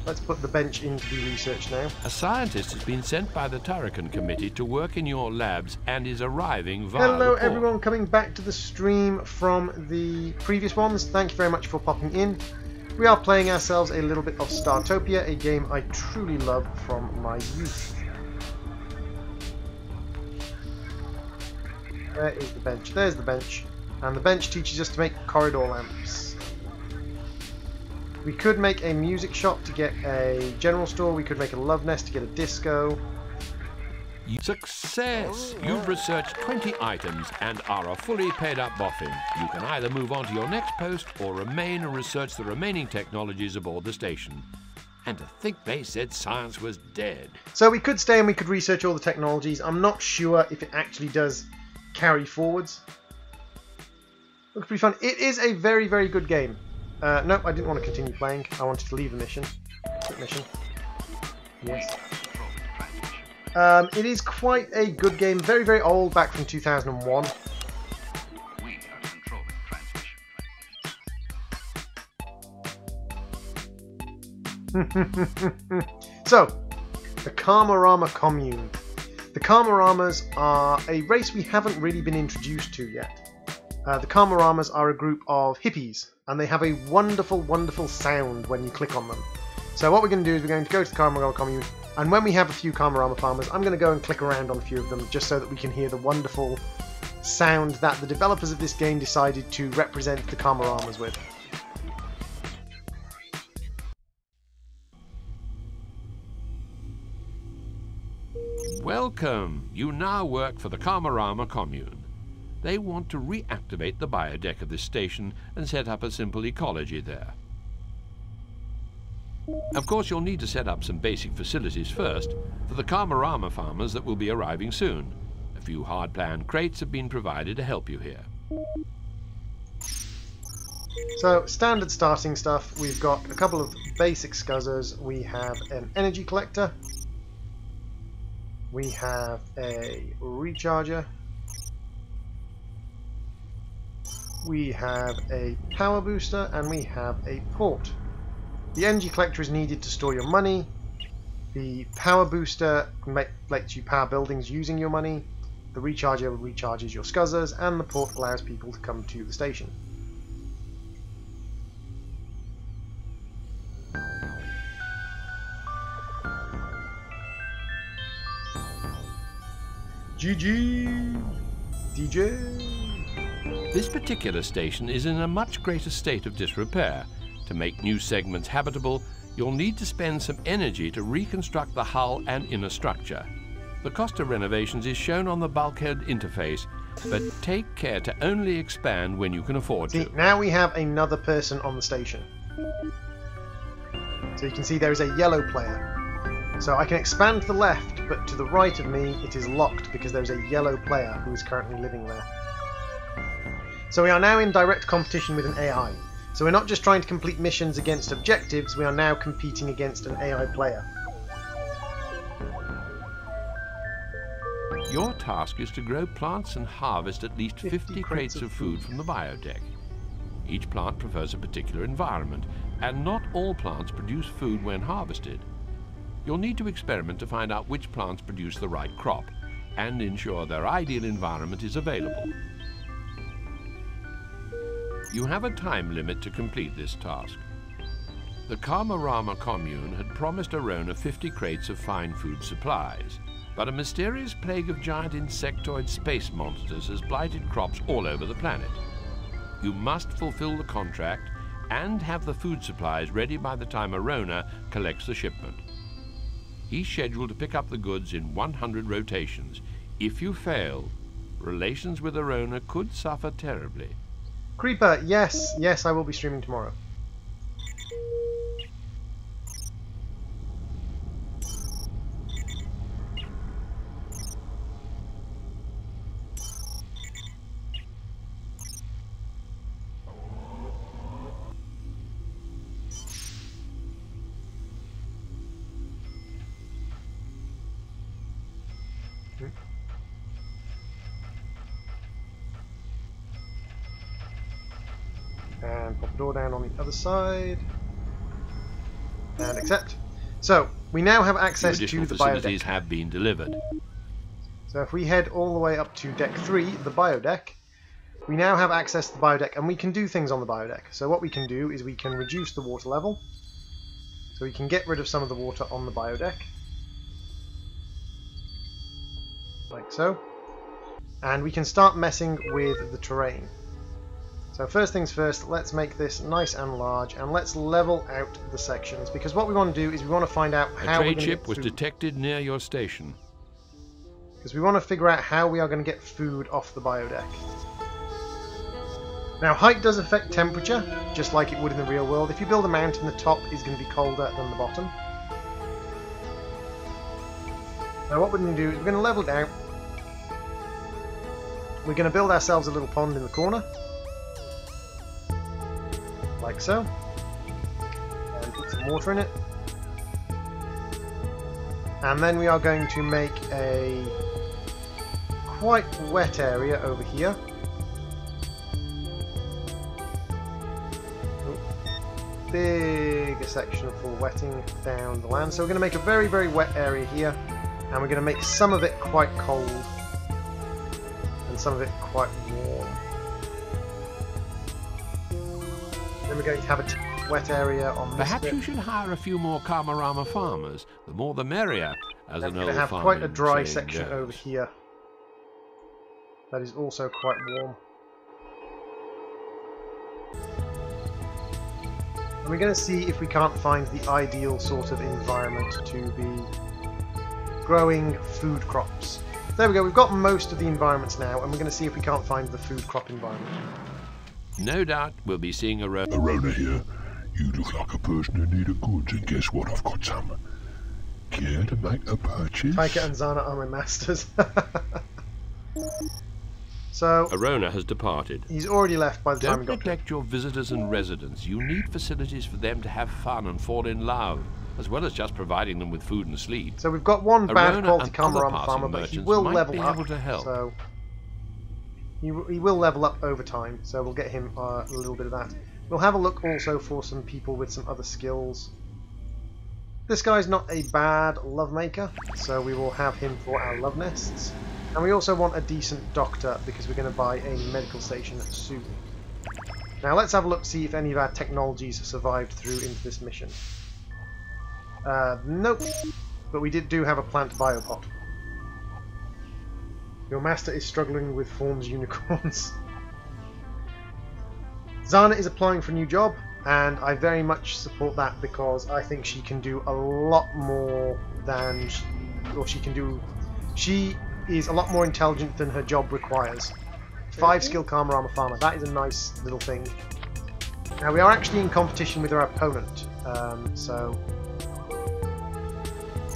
Speaker 1: let's put the bench into the research now.
Speaker 3: A scientist has been sent by the Turraken Committee to work in your labs and is arriving via
Speaker 1: Hello
Speaker 3: report.
Speaker 1: everyone coming back to the stream from the previous ones. Thank you very much for popping in. We are playing ourselves a little bit of StarTopia, a game I truly love from my youth. There is the bench. There's the bench. And the bench teaches us to make corridor lamps. We could make a music shop to get a general store. We could make a love nest to get a disco.
Speaker 3: Success! You've researched 20 items and are a fully paid up boffin. You can either move on to your next post or remain and research the remaining technologies aboard the station. And to think they said science was dead.
Speaker 1: So we could stay and we could research all the technologies. I'm not sure if it actually does carry forwards. Looks pretty fun. It is a very, very good game. Nope, I didn't want to continue playing. I wanted to leave the mission. Quick mission. Yes. It is quite a good game. Very, very old, back from 2001.
Speaker 2: We are controlling transmission.
Speaker 1: So, the Karmarama Commune. The Karmaramas are a race we haven't really been introduced to yet. The Karmaramas are a group of hippies, and they have a wonderful, wonderful sound when you click on them. So what we're going to do is we're going to go to the Karmarama Commune, and when we have a few Karmarama farmers, I'm going to go and click around on a few of them, just so that we can hear the wonderful sound that the developers of this game decided to represent the Karmaramas with.
Speaker 3: Welcome! You now work for the Karmarama Commune. They want to reactivate the biodeck of this station and set up a simple ecology there. Of course, you'll need to set up some basic facilities first for the Karmarama farmers that will be arriving soon. A few hard-planned crates have been provided to help you here.
Speaker 1: So, standard starting stuff, we've got a couple of basic scuzzers, we have an energy collector, we have a recharger, we have a power booster, and we have a port. The energy collector is needed to store your money, the power booster lets you power buildings using your money, the recharger recharges your scuzzers, and the port allows people to come to the station. GG! DJ!
Speaker 3: This particular station is in a much greater state of disrepair. To make new segments habitable, you'll need to spend some energy to reconstruct the hull and inner structure. The cost of renovations is shown on the bulkhead interface, but take care to only expand when you can afford to.
Speaker 1: Now we have another person on the station. So you can see there is a yellow player. So I can expand to the left, but to the right of me it is locked because there is a yellow player who is currently living there. So we are now in direct competition with an AI. So we're not just trying to complete missions against objectives, we are now competing against an AI player.
Speaker 3: Your task is to grow plants and harvest at least 50 crates of food from the biodeck. Each plant prefers a particular environment, and not all plants produce food when harvested. You'll need to experiment to find out which plants produce the right crop, and ensure their ideal environment is available. You have a time limit to complete this task. The Karmarama commune had promised Arona 50 crates of fine food supplies, but a mysterious plague of giant insectoid space monsters has blighted crops all over the planet. You must fulfill the contract and have the food supplies ready by the time Arona collects the shipment. He's scheduled to pick up the goods in 100 rotations. If you fail, relations with Arona could suffer terribly.
Speaker 1: Creeper, yes, I will be streaming tomorrow. And pop the door down on the other side. And accept. So, we now have access to the
Speaker 3: facilities
Speaker 1: biodeck.
Speaker 3: Have been delivered.
Speaker 1: So if we head all the way up to deck 3, the biodeck, we now have access to the biodeck, and we can do things on the biodeck. So what we can do is we can reduce the water level. So we can get rid of some of the water on the biodeck. Like so. And we can start messing with the terrain. So first things first, let's make this nice and large, and let's level out the sections, because what we want to do is we want to find out how
Speaker 3: A trade ship was
Speaker 1: food.
Speaker 3: detected near your station.
Speaker 1: Because we want to figure out how we are going to get food off the biodeck. Now height does affect temperature, just like it would in the real world. If you build a mountain, the top is going to be colder than the bottom. Now what we're going to do is we're going to level it out. We're going to build ourselves a little pond in the corner. Like so. And put some water in it. And then we are going to make a quite wet area over here. Big section for wetting down the land. So we're going to make a very, very wet area here, and we're going to make some of it quite cold and some of it quite warm. Then we're going to have a wet area on this
Speaker 3: Perhaps
Speaker 1: bit.
Speaker 3: you should hire a few more Karmarama farmers. The more the merrier, as
Speaker 1: Then
Speaker 3: an
Speaker 1: we're
Speaker 3: old
Speaker 1: going to have
Speaker 3: farming
Speaker 1: quite a dry
Speaker 3: saying
Speaker 1: section
Speaker 3: goes.
Speaker 1: over here. That is also quite warm. And we're going to see if we can't find the ideal sort of environment to be growing food crops. There we go, we've got most of the environments now, and we're going to see if we can't find the food crop environment.
Speaker 3: No doubt we'll be seeing a road.
Speaker 4: Arona here. You look like a person in need of goods, and guess what? I've got some. Care to make a purchase?
Speaker 1: Taika and Zana are my masters. So
Speaker 3: Arona has departed.
Speaker 1: he's already left by the time
Speaker 3: Don't
Speaker 1: we got to him.
Speaker 3: neglect your visitors and residents. You need facilities for them to have fun and fall in love, as well as just providing them with food and sleep.
Speaker 1: So we've got one bad
Speaker 3: Arona
Speaker 1: quality
Speaker 3: and
Speaker 1: camera
Speaker 3: other
Speaker 1: on the
Speaker 3: passing
Speaker 1: farmer, but he
Speaker 3: merchants
Speaker 1: will
Speaker 3: might
Speaker 1: level
Speaker 3: be
Speaker 1: up.
Speaker 3: able to help.
Speaker 1: So he will level up over time. So we'll get him a little bit of that. We'll have a look also for some people with some other skills. This guy's not a bad love maker, so we will have him for our love nests. And we also want a decent doctor because we're going to buy a medical station soon. Now let's have a look to see if any of our technologies have survived through into this mission. Nope, but we do have a plant biopod. Your master is struggling with forms unicorns. Zana is applying for a new job, and I very much support that because I think she can do a lot more than she is a lot more intelligent than her job requires. 5 skill karma armor farmer, that is a nice little thing. Now we are actually in competition with our opponent, so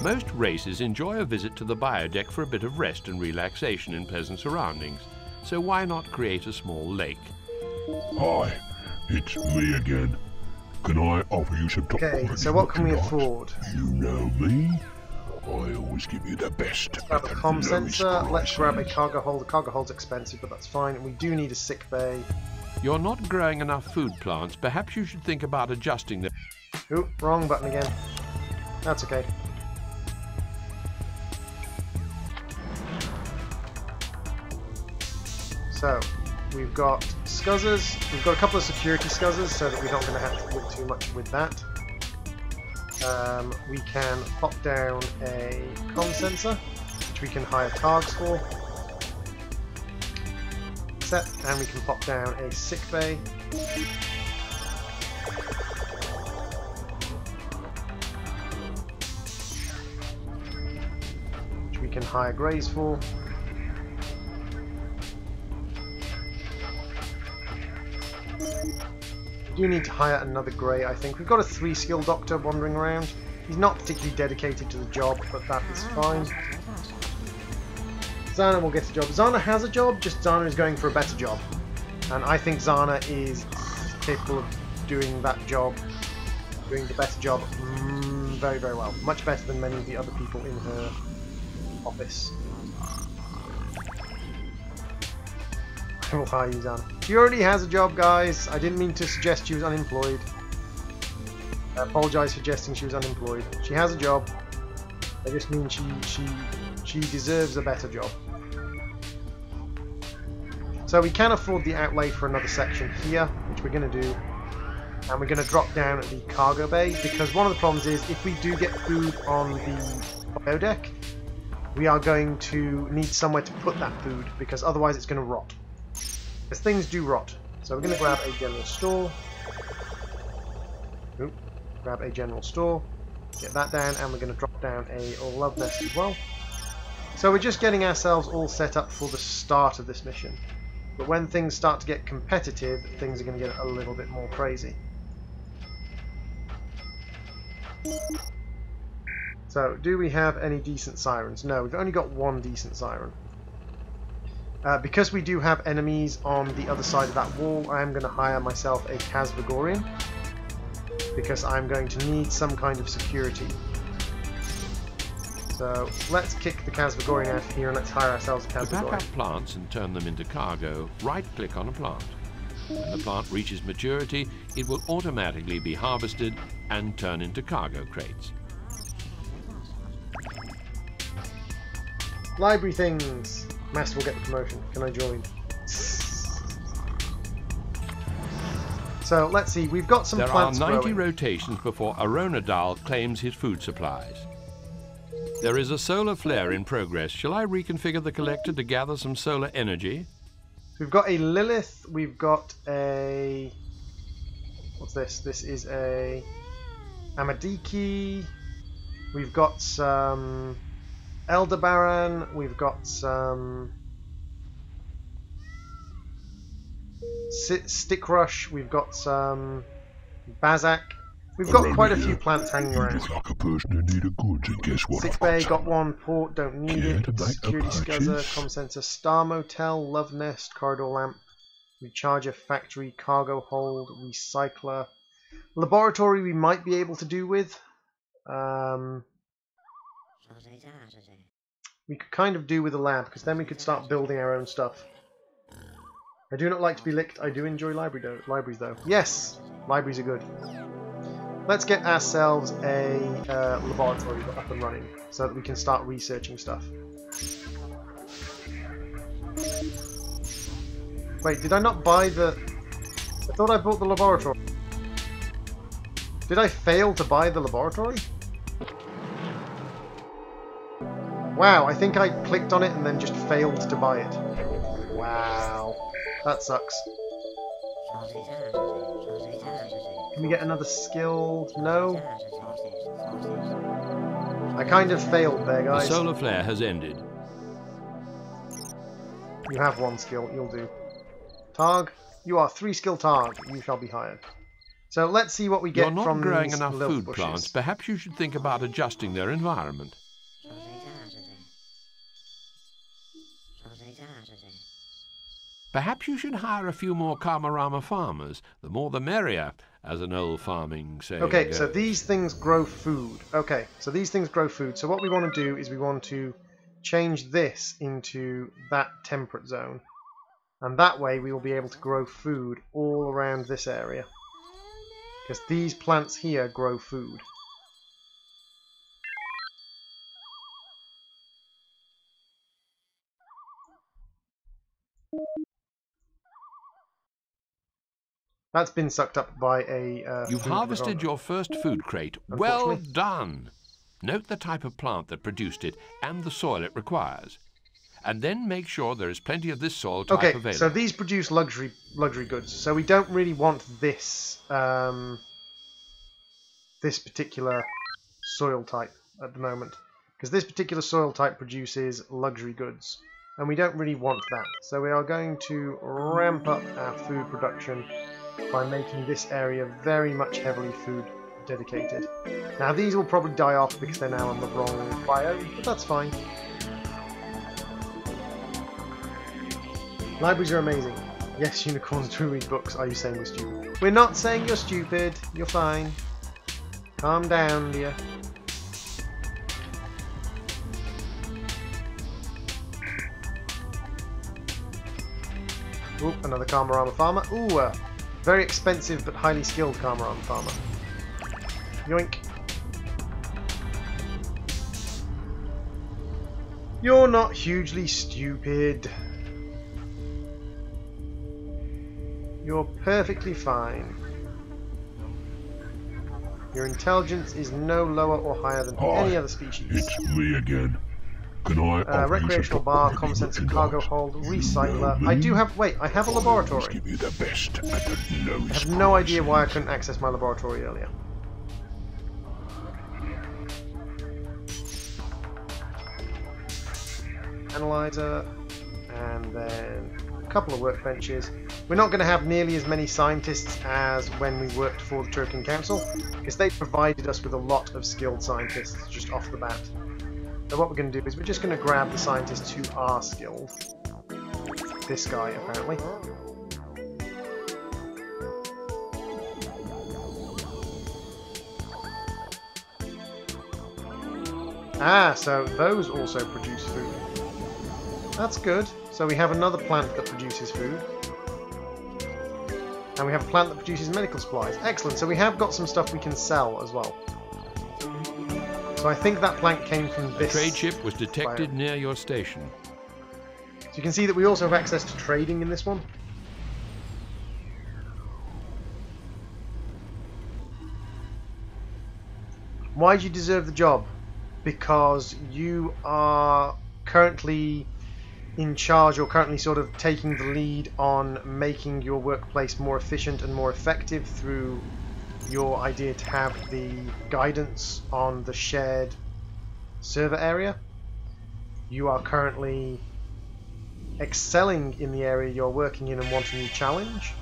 Speaker 3: Most races enjoy a visit to the biodeck for a bit of rest and relaxation in pleasant surroundings, so why not create a small lake?
Speaker 4: Hi, it's me again. Can I offer you some top
Speaker 1: okay,
Speaker 4: quality
Speaker 1: so what can we
Speaker 4: merchandise?
Speaker 1: afford?
Speaker 4: You know me. I always give you the best.
Speaker 1: Grab a
Speaker 4: at the
Speaker 1: comm
Speaker 4: lowest
Speaker 1: sensor, let's grab a
Speaker 4: prices.
Speaker 1: cargo hold. The cargo hold's expensive, but that's fine. And we do need a sick bay.
Speaker 3: You're not growing enough food plants. Perhaps you should think about adjusting them.
Speaker 1: Oop, wrong button again. That's okay. So, we've got scuzzers. We've got a couple of security scuzzers so that we're not going to have to deal too much with that. We can pop down a comm sensor, which we can hire targs for. Set, and we can pop down a sick bay. Which we can hire greys for. We do need to hire another grey, I think. We've got a 3-skill doctor wandering around. He's not particularly dedicated to the job, but that is fine. Zana will get a job. Zana has a job, just Zana is going for a better job. And I think Zana is capable of doing that job, doing the better job very, very well. Much better than many of the other people in her office. I will hire you, Zana. She already has a job, guys. I didn't mean to suggest she was unemployed. I apologise for suggesting she was unemployed. She has a job. I just mean she deserves a better job. So we can afford the outlay for another section here, which we're going to do. And we're going to drop down at the cargo bay, because one of the problems is if we do get food on the biodeck, we are going to need somewhere to put that food, because otherwise it's going to rot. Because things do rot. So we're going to grab a general store. Oop. Grab a general store. Get that down, and we're going to drop down a love nest as well. So we're just getting ourselves all set up for the start of this mission. But when things start to get competitive, things are going to get a little bit more crazy. So, do we have any decent sirens? No, we've only got one decent siren. Because we do have enemies on the other side of that wall, I am going to hire myself a Kazvagorian, because I'm going to need some kind of security. So let's kick the Kazvagorian out of here and let's hire ourselves a
Speaker 3: To pack
Speaker 1: Kazvagorian.
Speaker 3: up plants and turn them into cargo, right-click on a plant. When the plant reaches maturity, it will automatically be harvested and turn into cargo crates.
Speaker 1: Library things! Master will get the promotion. Can I join? So let's see, we've got some
Speaker 3: There are
Speaker 1: plants
Speaker 3: 90
Speaker 1: growing.
Speaker 3: rotations before Aronadal claims his food supplies. There is a solar flare in progress. Shall I reconfigure the collector to gather some solar energy?
Speaker 1: We've got a Lilith, we've got a... What's this? This is a Amadiki, we've got some Elderbaran, we've got some Stick Rush, we've got some Bazak. We've got quite a few plants hanging
Speaker 4: You
Speaker 1: around.
Speaker 4: look like a person who needed goods, and guess what?
Speaker 1: Sick
Speaker 4: I've
Speaker 1: bay,
Speaker 4: some.
Speaker 1: got one. Port, don't need
Speaker 4: Care
Speaker 1: it.
Speaker 4: to make a
Speaker 1: Security scuzzer,
Speaker 4: purchase?
Speaker 1: comm sensor, star motel, love nest, corridor lamp, recharger, factory, cargo hold, recycler. Laboratory we might be able to do with. We could kind of do with a lab, because then we could start building our own stuff. I do not like to be licked. I do enjoy libraries though. Yes! Libraries are good. Let's get ourselves a laboratory up and running, so that we can start researching stuff. Wait, did I not buy the... I thought I bought the laboratory. Did I fail to buy the laboratory? Wow, I think I clicked on it and then just failed to buy it. Wow, that sucks. Can we get another skill? No? I kind of failed there,
Speaker 3: The
Speaker 1: guys.
Speaker 3: solar flare has ended.
Speaker 1: You have one skill, you'll do. Targ, you are 3-skill Targ, you shall be hired. So let's see what we get
Speaker 3: You're not
Speaker 1: from
Speaker 3: growing
Speaker 1: these
Speaker 3: enough
Speaker 1: little
Speaker 3: food
Speaker 1: bushes.
Speaker 3: plants. Perhaps you should think about adjusting their environment. Perhaps you should hire a few more Karmarama farmers. The more the merrier, as an old farming saying
Speaker 1: Okay,
Speaker 3: goes.
Speaker 1: so these things grow food. Okay, so these things grow food. So what we want to do is we want to change this into that temperate zone. And that way we will be able to grow food all around this area. Because these plants here grow food. That's been sucked up by a
Speaker 3: You've
Speaker 1: food
Speaker 3: harvested
Speaker 1: revolver.
Speaker 3: your first food crate. Well
Speaker 1: Unfortunately.
Speaker 3: done! Note the type of plant that produced it and the soil it requires. And then make sure there is plenty of this soil type
Speaker 1: Okay,
Speaker 3: available.
Speaker 1: so these produce luxury goods. So we don't really want this this particular soil type at the moment, because this particular soil type produces luxury goods, and we don't really want that. So we are going to ramp up our food production by making this area very much heavily food dedicated. Now these will probably die off because they're now on the wrong biome, but that's fine. Libraries are amazing. Yes, unicorns do read books. Are you saying we're stupid? We're not saying you're stupid. You're fine. Calm down, dear. Ooh, another Karmarama farmer. Ooh, very expensive but highly skilled Karmarama farmer. Yoink. You're not hugely stupid. You're perfectly fine. Your intelligence is no lower or higher than any other species.
Speaker 4: It's me again. Can I
Speaker 1: Recreational bar, common sense, cargo hold, recycler. I do have. Wait, I have a laboratory.
Speaker 4: Give you the best at the lowest
Speaker 1: I have no idea why I couldn't access my laboratory earlier. Analyzer, and then a couple of workbenches. We're not going to have nearly as many scientists as when we worked for the Turraken Council, because they provided us with a lot of skilled scientists just off the bat. So what we're going to do is we're just going to grab the scientists who are skilled. This guy, apparently. Ah, so those also produce food. That's good. So we have another plant that produces food. And we have a plant that produces medical supplies. Excellent, so we have got some stuff we can sell as well. So I think that plant came from this.
Speaker 3: A trade ship was detected near your station.
Speaker 1: So you can see that we also have access to trading in this one. Why do you deserve the job? Because you are currently in charge, or currently sort of taking the lead on making your workplace more efficient and more effective through your idea to have the guidance on the shared server area. You are currently excelling in the area you're working in and wanting a challenge.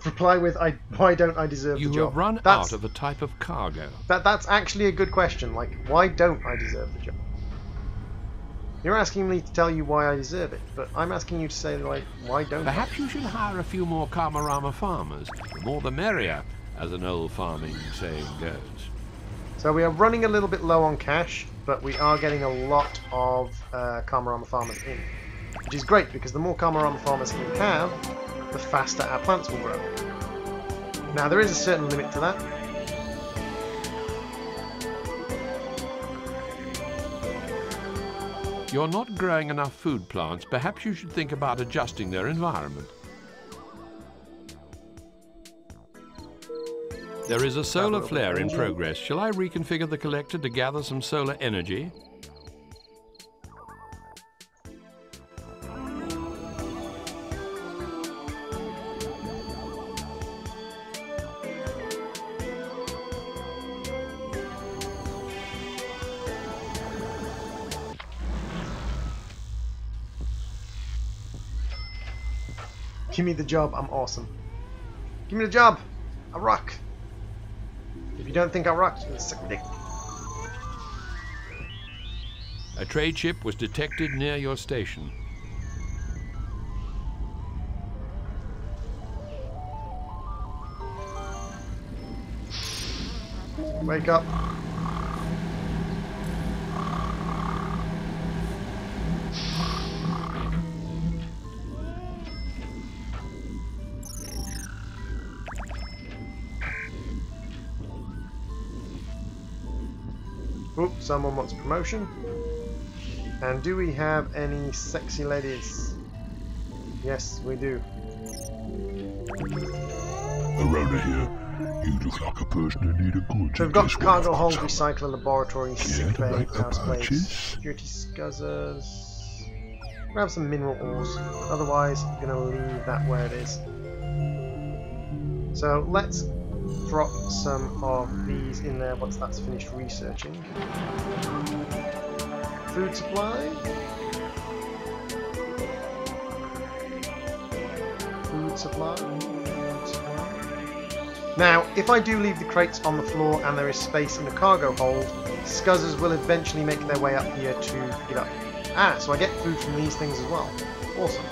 Speaker 1: reply with, why don't I deserve the job?
Speaker 3: You have run out of a type of cargo.
Speaker 1: That's actually a good question. Like, why don't I deserve the job? You're asking me to tell you why I deserve it, but I'm asking you to say, like, why don't
Speaker 3: Perhaps you should hire a few more Karmarama farmers. The more the merrier, as an old farming saying goes.
Speaker 1: So we are running a little bit low on cash, but we are getting a lot of Karmarama farmers in. Which is great, because the more Karmarama farmers we have, the faster our plants will grow. Now, there is a certain limit to that.
Speaker 3: You're not growing enough food plants. Perhaps you should think about adjusting their environment. There is a solar flare in progress. Shall I reconfigure the collector to gather some solar energy?
Speaker 1: Give me the job, I'm awesome. Give me the job, I rock. If you don't think I rock, you can suck my dick.
Speaker 3: A trade ship was detected near your station.
Speaker 1: Wake up. Oop, someone wants promotion. And do we have any sexy ladies? Yes, we do.
Speaker 4: Arona here. You look like a person who need a good.
Speaker 1: So we've got cargo hold, recycler, laboratory, sick bay, house place, security scuzzers. We'll have some mineral ores. Otherwise, I'm going to leave that where it is. So let's drop some of these in there once that's finished researching. Food supply. Food supply. Now, if I do leave the crates on the floor and there is space in the cargo hold, scuzzers will eventually make their way up here to pick it up. Ah, so I get food from these things as well. Awesome.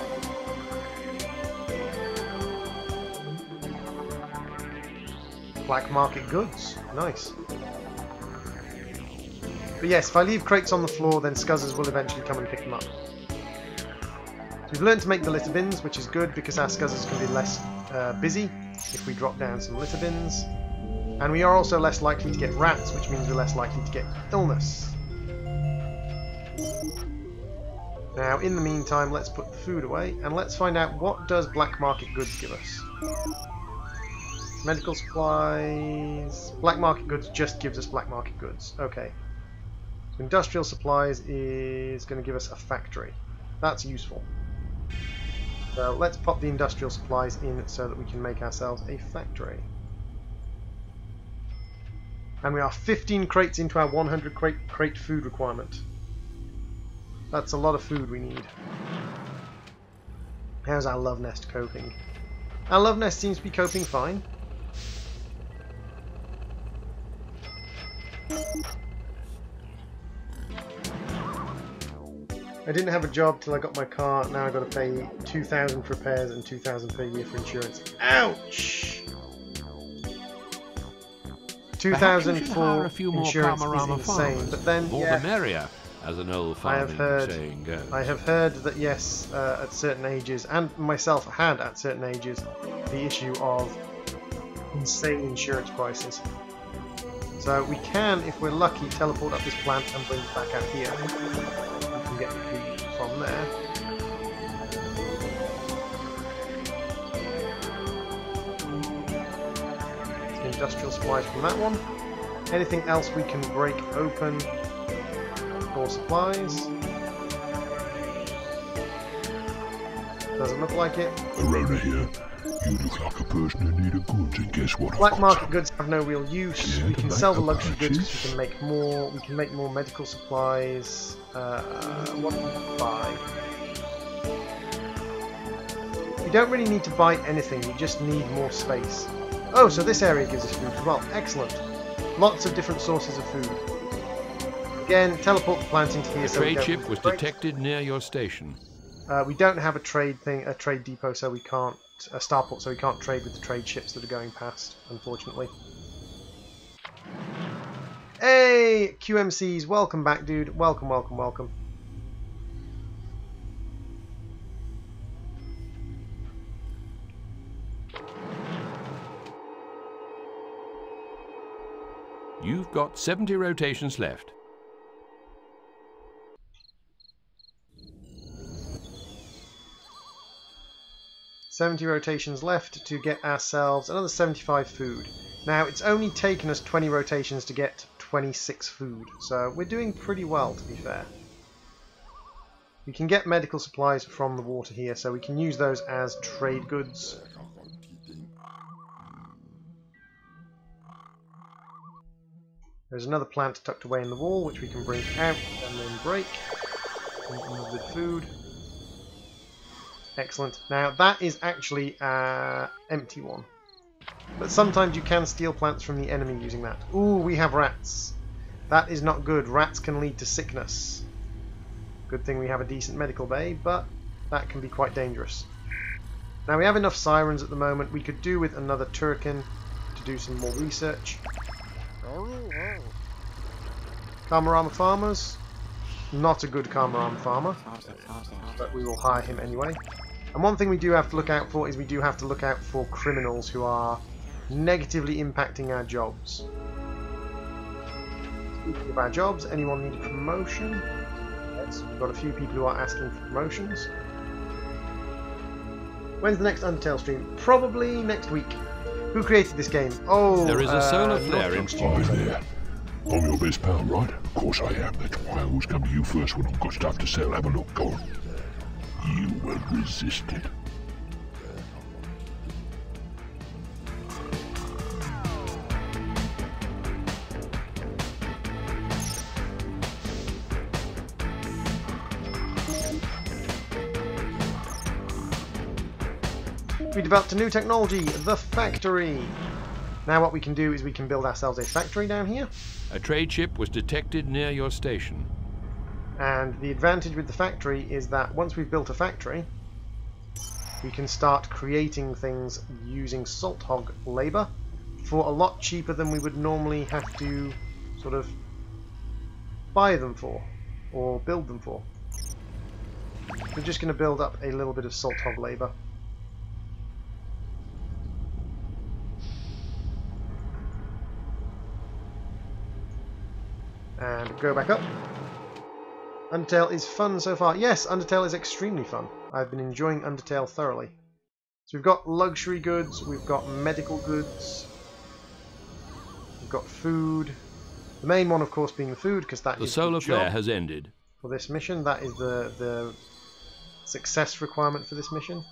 Speaker 1: Black market goods. Nice. But yes, if I leave crates on the floor, then scuzzers will eventually come and pick them up. So we've learned to make the litter bins, which is good because our scuzzers can be less busy if we drop down some litter bins. And we are also less likely to get rats, which means we're less likely to get illness. Now, in the meantime, let's put the food away, and let's find out what does black market goods give us. Medical supplies... Black market goods just gives us black market goods. Okay. So industrial supplies is going to give us a factory. That's useful. So let's pop the industrial supplies in so that we can make ourselves a factory. And we are 15 crates into our 100 crate food requirement. That's a lot of food we need. How's our love nest coping? Our love nest seems to be coping fine. I didn't have a job till I got my car. Now I've got to pay 2,000 for repairs and 2,000 per year for insurance. Ouch! 2,000 for insurance is insane. But then,
Speaker 3: more the merrier, as an old farming saying goes.
Speaker 1: I have heard that yes, at certain ages, and myself had at certain ages, the issue of insane insurance prices. So we can, if we're lucky, teleport up this plant and bring it back out here. We can get the food from there. Some industrial supplies from that one. Anything else we can break open for supplies? Doesn't look like it.
Speaker 4: Arona here. You look like a person who need a goods, and guess what?
Speaker 1: Black market goods have no real use. We can sell the luxury goods because we can make more. We can make more medical supplies. What can we buy? You don't really need to buy anything, you just need more space. Oh, so this area gives us food as well. Excellent. Lots of different sources of food. Again, teleport the plant into here.
Speaker 3: A
Speaker 1: so we
Speaker 3: trade
Speaker 1: don't
Speaker 3: ship
Speaker 1: lose
Speaker 3: was
Speaker 1: breaks.
Speaker 3: detected near your station.
Speaker 1: We don't have a trade depot, so we can't a starport, so we can't trade with the trade ships that are going past, unfortunately. Hey, QMCs, welcome back, dude. Welcome, welcome, welcome.
Speaker 3: You've got 70 rotations left.
Speaker 1: "70 rotations left to get ourselves another 75 food. Now, it's only taken us 20 rotations to get 26 food, so we're doing pretty well, to be fair. We can get medical supplies from the water here, so we can use those as trade goods. There's another plant tucked away in the wall, which we can bring out and then break. With food. Excellent. Now, that is actually an empty one. But sometimes you can steal plants from the enemy using that. Ooh, we have rats. That is not good. Rats can lead to sickness. Good thing we have a decent medical bay, but that can be quite dangerous. Now, we have enough sirens at the moment. We could do with another Turraken to do some more research. Karmarama farmers. Not a good Karmarama farmer, but we will hire him anyway. And one thing we do have to look out for is we do have to look out for criminals who are negatively impacting our jobs. Speaking of our jobs, anyone need a promotion? Yes, we've got a few people who are asking for promotions. When's the next Undertale stream? Probably next week. Who created this game? Oh,
Speaker 3: there is a solar flare in
Speaker 4: Hi there. I'm your best pal, right? Of course I am. That's why I always come to you first when I've got stuff to sell. Have a look, go on. You will resist it.
Speaker 1: We developed a new technology, the factory. Now what we can do is we can build ourselves a factory down here.
Speaker 3: A trade ship was detected near your station.
Speaker 1: And the advantage with the factory is that once we've built a factory, we can start creating things using salt hog labour for a lot cheaper than we would normally have to sort of buy them for or build them for. We're just going to build up a little bit of salt hog labour. And go back up. Undertale is fun so far. Yes, Undertale is extremely fun. I've been enjoying Undertale thoroughly. So we've got luxury goods, we've got medical goods, we've got food. The main one, of course, being the food, because that is
Speaker 3: the solar
Speaker 1: the job
Speaker 3: flare has ended.
Speaker 1: for this mission. That is the success requirement for this mission.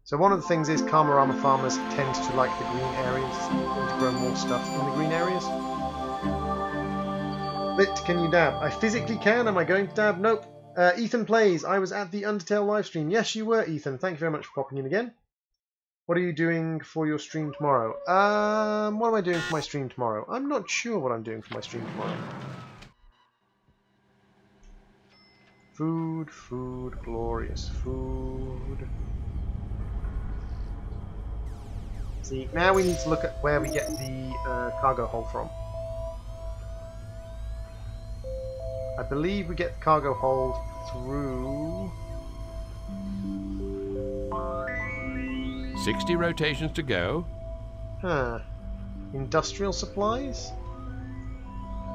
Speaker 1: So one of the things is Karmarama farmers tend to like the green areas, and to grow more stuff in the green areas. Lit, can you dab? I physically can. Am I going to dab? Nope. Ethan plays. I was at the Undertale livestream. Yes, you were, Ethan. Thank you very much for popping in again. What are you doing for your stream tomorrow? What am I doing for my stream tomorrow? I'm not sure what I'm doing for my stream tomorrow. Food, food, glorious food. See, now we need to look at where we get the cargo hold from. I believe we get the cargo hold through...
Speaker 3: 60 rotations to go.
Speaker 1: Huh. Industrial supplies?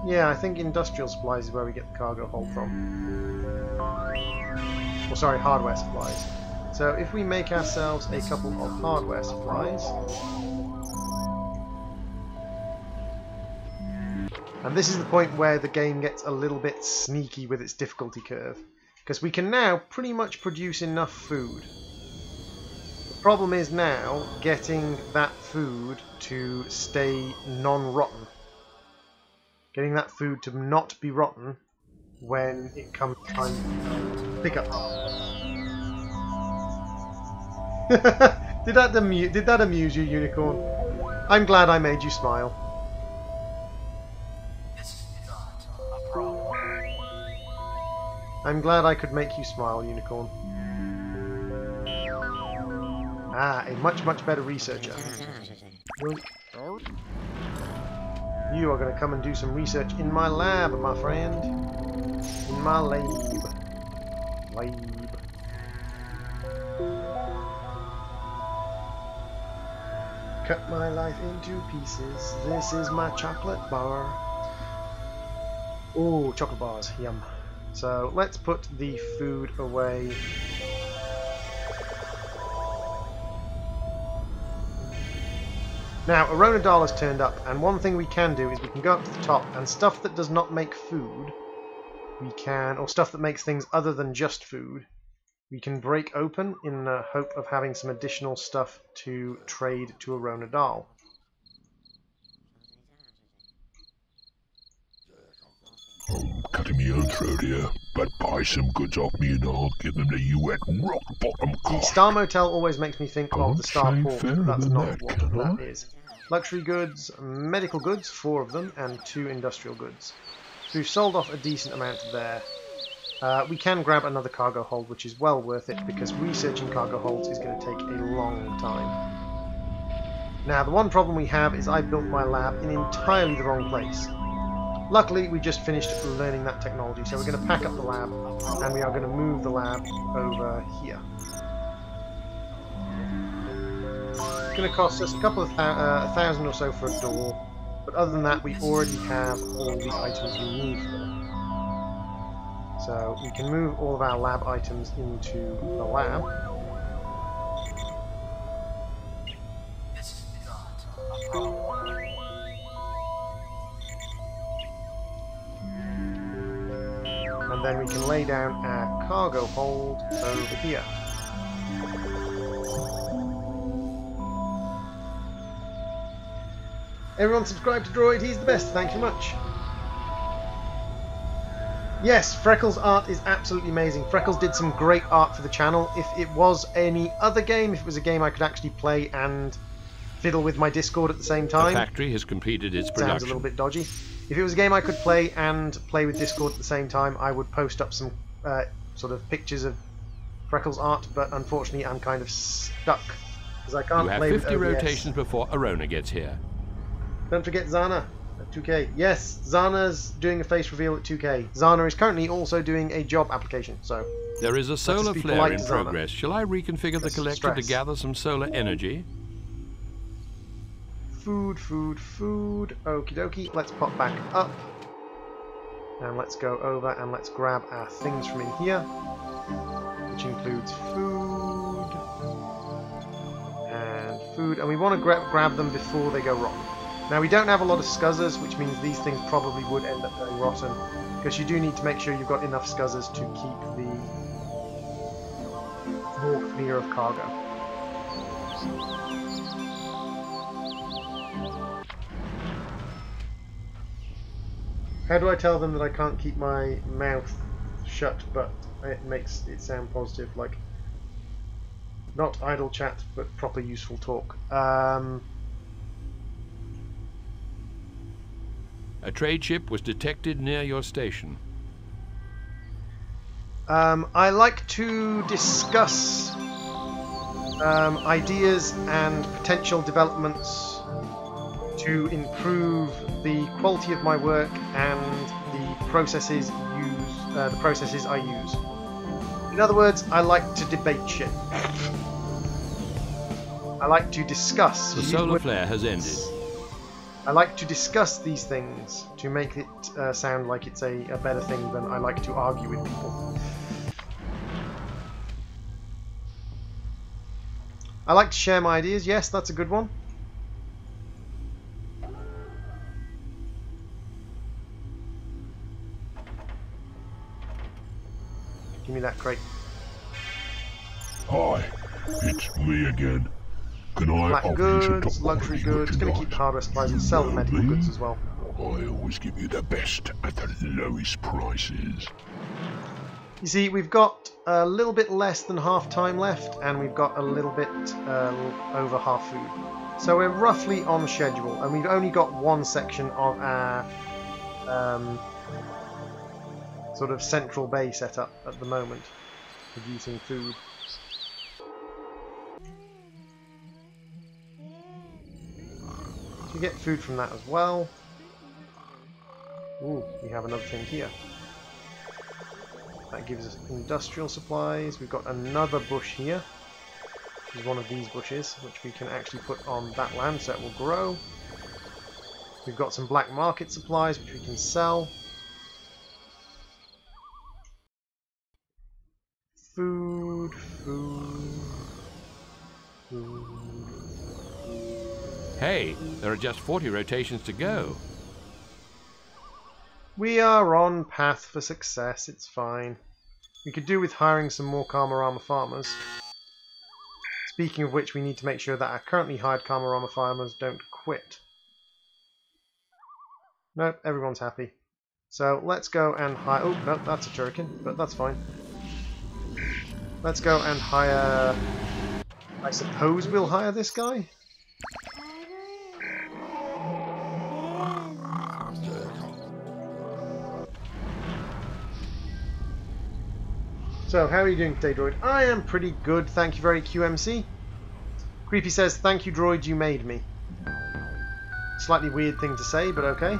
Speaker 1: Yeah, I think industrial supplies is where we get the cargo hold from. Or sorry, hardware supplies. So if we make ourselves a couple of hardware supplies, and this is the point where the game gets a little bit sneaky with its difficulty curve, because we can now pretty much produce enough food. The problem is now getting that food to stay non-rotten. Getting that food to not be rotten when it comes time to pick up. Did that amuse you, Unicorn? I'm glad I made you smile. I'm glad I could make you smile, Unicorn. Ah, a much, much better researcher. You are going to come and do some research in my lab, my friend. In my lab. Cut my life into pieces. This is my chocolate bar. Oh, chocolate bars. Yum. So let's put the food away. Now, Arona Dahl has turned up, and one thing we can do is we can go up to the top, and stuff that does not make food, we can, or stuff that makes things other than just food, we can break open in the hope of having some additional stuff to trade to Arona Dahl.
Speaker 4: I'm cutting my own throat here, but buy some goods off me and I'll give them to you at rock bottom
Speaker 1: The
Speaker 4: cost.
Speaker 1: Star Motel always makes me think of the Star
Speaker 4: Can't say
Speaker 1: Port.
Speaker 4: fairer
Speaker 1: That's
Speaker 4: than
Speaker 1: not
Speaker 4: that,
Speaker 1: what
Speaker 4: can
Speaker 1: that
Speaker 4: I?
Speaker 1: is. Luxury goods, medical goods, 4 of them, and 2 industrial goods. So we've sold off a decent amount there. We can grab another cargo hold, which is well worth it, because researching cargo holds is going to take a long time. Now, the one problem we have is I built my lab in entirely the wrong place. Luckily, we just finished learning that technology, so we're going to pack up the lab, and we are going to move the lab over here. It's going to cost us a couple of $1,000 or so for a door, but other than that, we already have all the items we need for them. So we can move all of our lab items into the lab. And then we can lay down our cargo hold over here. Everyone subscribe to Droid, he's the best, thanks so much. Yes, Freckles' art is absolutely amazing. Freckles did some great art for the channel. If it was any other game, if it was a game I could actually play and fiddle with my Discord at the same time,
Speaker 3: The factory has completed its production.
Speaker 1: sounds a little bit dodgy. If it was a game I could play and play with Discord at the same time, I would post up some sort of pictures of Freckles' art, but unfortunately I'm kind of stuck because I can't
Speaker 3: You have
Speaker 1: play
Speaker 3: 50
Speaker 1: with OBS.
Speaker 3: rotations before Arona gets here.
Speaker 1: Don't forget Zana at 2K. Yes, Zana's doing a face reveal at 2K. Zana is currently also doing a job application, so...
Speaker 3: There is a solar
Speaker 1: be
Speaker 3: flare
Speaker 1: polite
Speaker 3: in
Speaker 1: to Zana.
Speaker 3: progress. Shall I reconfigure the
Speaker 1: Let's
Speaker 3: collector to
Speaker 1: stress.
Speaker 3: gather some solar energy?
Speaker 1: Food, food, food. Okie dokie. Let's pop back up. And let's go over and let's grab our things from in here. Which includes food. And food. And we want to grab them before they go wrong. Now we don't have a lot of scuzzers, which means these things probably would end up going rotten. Because you do need to make sure you've got enough scuzzers to keep the more clear of cargo. How do I tell them that I can't keep my mouth shut, but it makes it sound positive, like not idle chat, but proper useful talk?
Speaker 3: A trade ship was detected near your station.
Speaker 1: I like to discuss ideas and potential developments to improve the quality of my work and the processes I use. In other words, I like to debate shit. I like to discuss.
Speaker 3: The solar flare has ended.
Speaker 1: I like to discuss these things to make it sound like it's a better thing than I like to argue with people. I like to share my ideas. Yes, that's a good one. Give me that crate.
Speaker 4: Hi, it's me again. Can I
Speaker 1: Black
Speaker 4: offer you some
Speaker 1: goods,
Speaker 4: top
Speaker 1: luxury
Speaker 4: quality
Speaker 1: goods. Going to keep hardware supplies and sell the medical
Speaker 4: Me?
Speaker 1: goods as well.
Speaker 4: I always give you the best at the lowest prices.
Speaker 1: You see, we've got a little bit less than half time left, and we've got a little bit over half food. So we're roughly on schedule, and we've only got one section of our sort of central bay set up at the moment, producing food. We get food from that as well. Ooh, we have another thing here. That gives us industrial supplies. We've got another bush here. This is one of these bushes, which we can actually put on that land so it will grow. We've got some black market supplies which we can sell. Food, food, food.
Speaker 3: Hey, there are just 40 rotations to go.
Speaker 1: We are on path for success, it's fine. We could do with hiring some more Karmarama farmers. Speaking of which, we need to make sure that our currently hired Karmarama farmers don't quit. Nope, everyone's happy. So let's go and hire... Oh, no, that's a Turraken, but that's fine. Let's go and hire... I suppose we'll hire this guy? So, how are you doing today, Droid? I am pretty good, thank you very QMC. Creepy says, thank you, Droid, you made me. Slightly weird thing to say, but okay.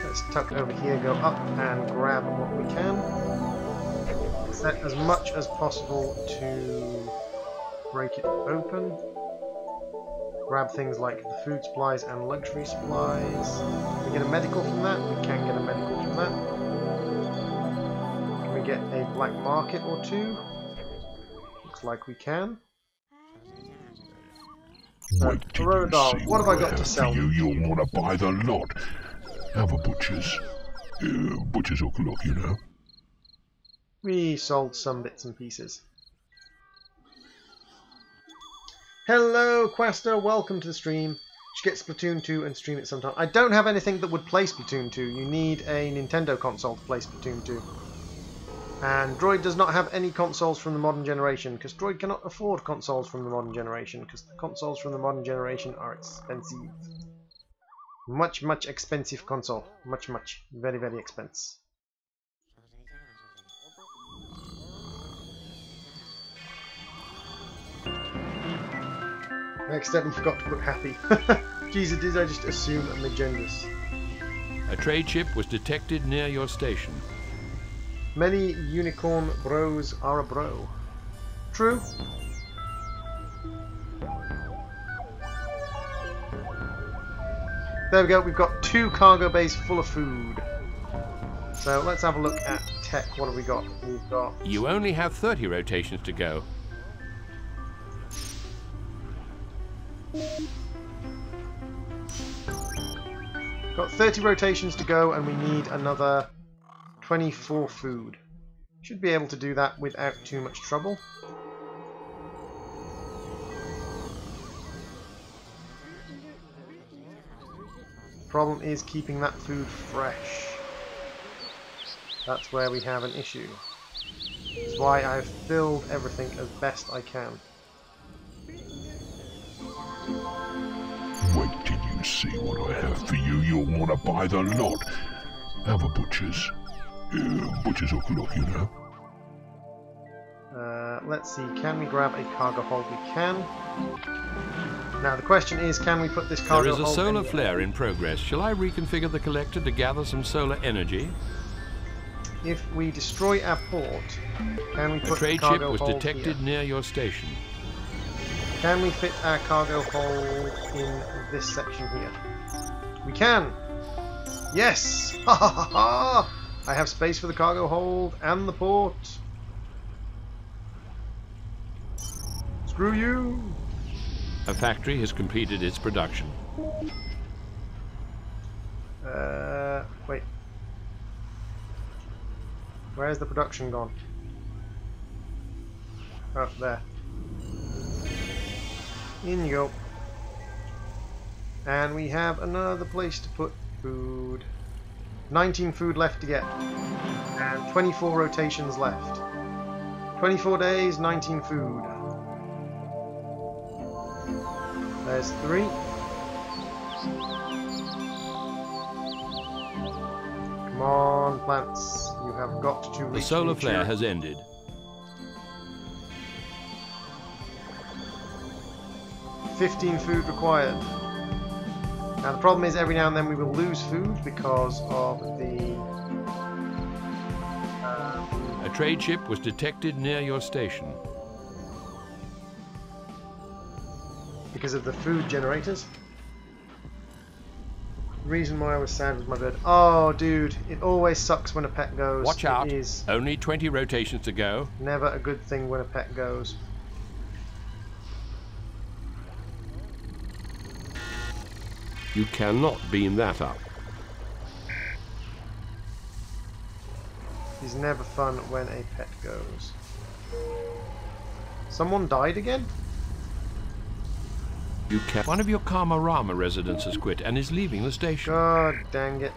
Speaker 1: Let's tuck over here, go up and grab what we can. Set as much as possible to break it open. Grab things like the food supplies and luxury supplies. Can we get a medical from that? We can get a medical from that. Can we get a black market or two? Looks like we can.
Speaker 4: Wait till you
Speaker 1: Rodal,
Speaker 4: see
Speaker 1: what have I got to sell?
Speaker 4: You'll want to buy the lot. Have a butcher's. Butcher's hook look, you know.
Speaker 1: We sold some bits and pieces. Hello, Quester. Welcome to the stream. You should get Splatoon 2 and stream it sometime. I don't have anything that would play Splatoon 2. You need a Nintendo console to play Splatoon 2. And Droid does not have any consoles from the modern generation, because Droid cannot afford consoles from the modern generation, because the consoles from the modern generation are expensive. Much, much expensive console. Much, much. Very, very expensive. I accidentally forgot to put happy. Jeez, did I just assume a Magendus?
Speaker 3: A trade ship was detected near your station.
Speaker 1: Many unicorn bros are a bro. True. There we go, we've got 2 cargo bays full of food. So let's have a look at tech. What have we got? We've got...
Speaker 3: You only have 30 rotations to go.
Speaker 1: Got 30 rotations to go and we need another 24 food. Should be able to do that without too much trouble. Problem is keeping that food fresh. That's where we have an issue. That's why I've filled everything as best I can.
Speaker 4: Wait till you see what I have for you. You'll want to buy the lot. Have a butcher's. Butcher's hook look, you know.
Speaker 1: Let's see, can we grab a cargo hold? We can. Now the question is, can we put this cargo
Speaker 3: There is
Speaker 1: hold
Speaker 3: a solar
Speaker 1: in?
Speaker 3: flare in progress. Shall I reconfigure the collector to gather some solar energy?
Speaker 1: If we destroy our port, can we
Speaker 3: A
Speaker 1: put the
Speaker 3: trade
Speaker 1: cargo
Speaker 3: ship was
Speaker 1: hold
Speaker 3: detected
Speaker 1: here?
Speaker 3: near your station.
Speaker 1: Can we fit our cargo hold in this section here? We can! Yes! Ha ha ha ha! I have space for the cargo hold and the port. Screw you!
Speaker 3: A factory has completed its production.
Speaker 1: Wait. Where's the production gone? Oh, there. In you go. And we have another place to put food. 19 food left to get. And 24 rotations left. 24 days, 19 food. There's 3. Come on, plants. You have got to reach
Speaker 3: The solar
Speaker 1: nature.
Speaker 3: flare has ended.
Speaker 1: $15 food required. Now the problem is every now and then we will lose food because of the...
Speaker 3: A trade ship was detected near your station.
Speaker 1: because of the food generators. Reason why I was sad with my bird. Oh, dude, it always sucks when a pet goes.
Speaker 3: Watch out.
Speaker 1: It is
Speaker 3: Only 20 rotations to go.
Speaker 1: never a good thing when a pet goes.
Speaker 3: You cannot beam that up.
Speaker 1: It's never fun when a pet goes. Someone died again?
Speaker 3: You can. One of your Karmarama residents has quit and is leaving the station.
Speaker 1: God dang it.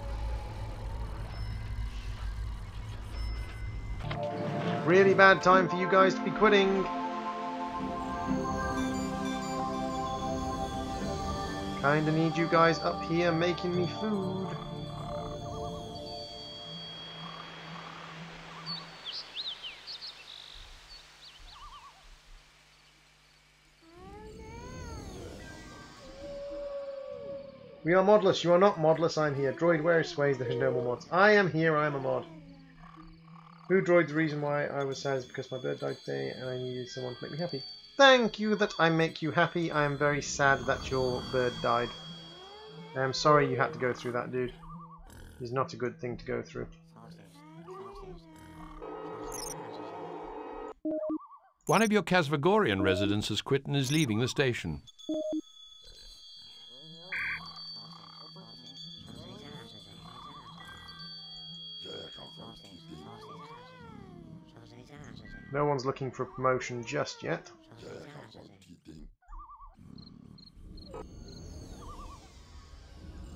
Speaker 1: Really bad time for you guys to be quitting. Kinda need you guys up here making me food. We are modless. You are not modless. I'm here. Droid, where is Sways? There is no more mods. I am here. I am a mod. Who droid? The reason why I was sad is because my bird died today and I needed someone to make me happy. Thank you that I make you happy. I am very sad that your bird died. I am sorry you had to go through that, dude. It's not a good thing to go through.
Speaker 3: One of your Kasvagorian residents has quit and is leaving the station.
Speaker 1: No one's looking for a promotion just yet.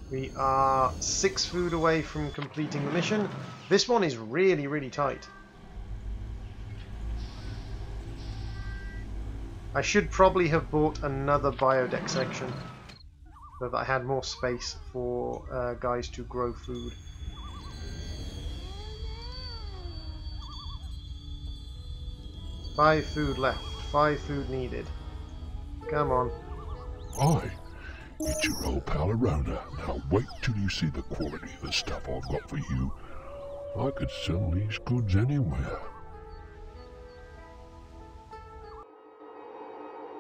Speaker 1: We are 6 food away from completing the mission. This one is really, really tight. I should probably have bought another biodeck section so that I had more space for guys to grow food. Five food left. 5 food needed. Come on.
Speaker 4: Aye, it's your old pal Arona. Now wait till you see the quality of the stuff I've got for you. I could sell these goods anywhere.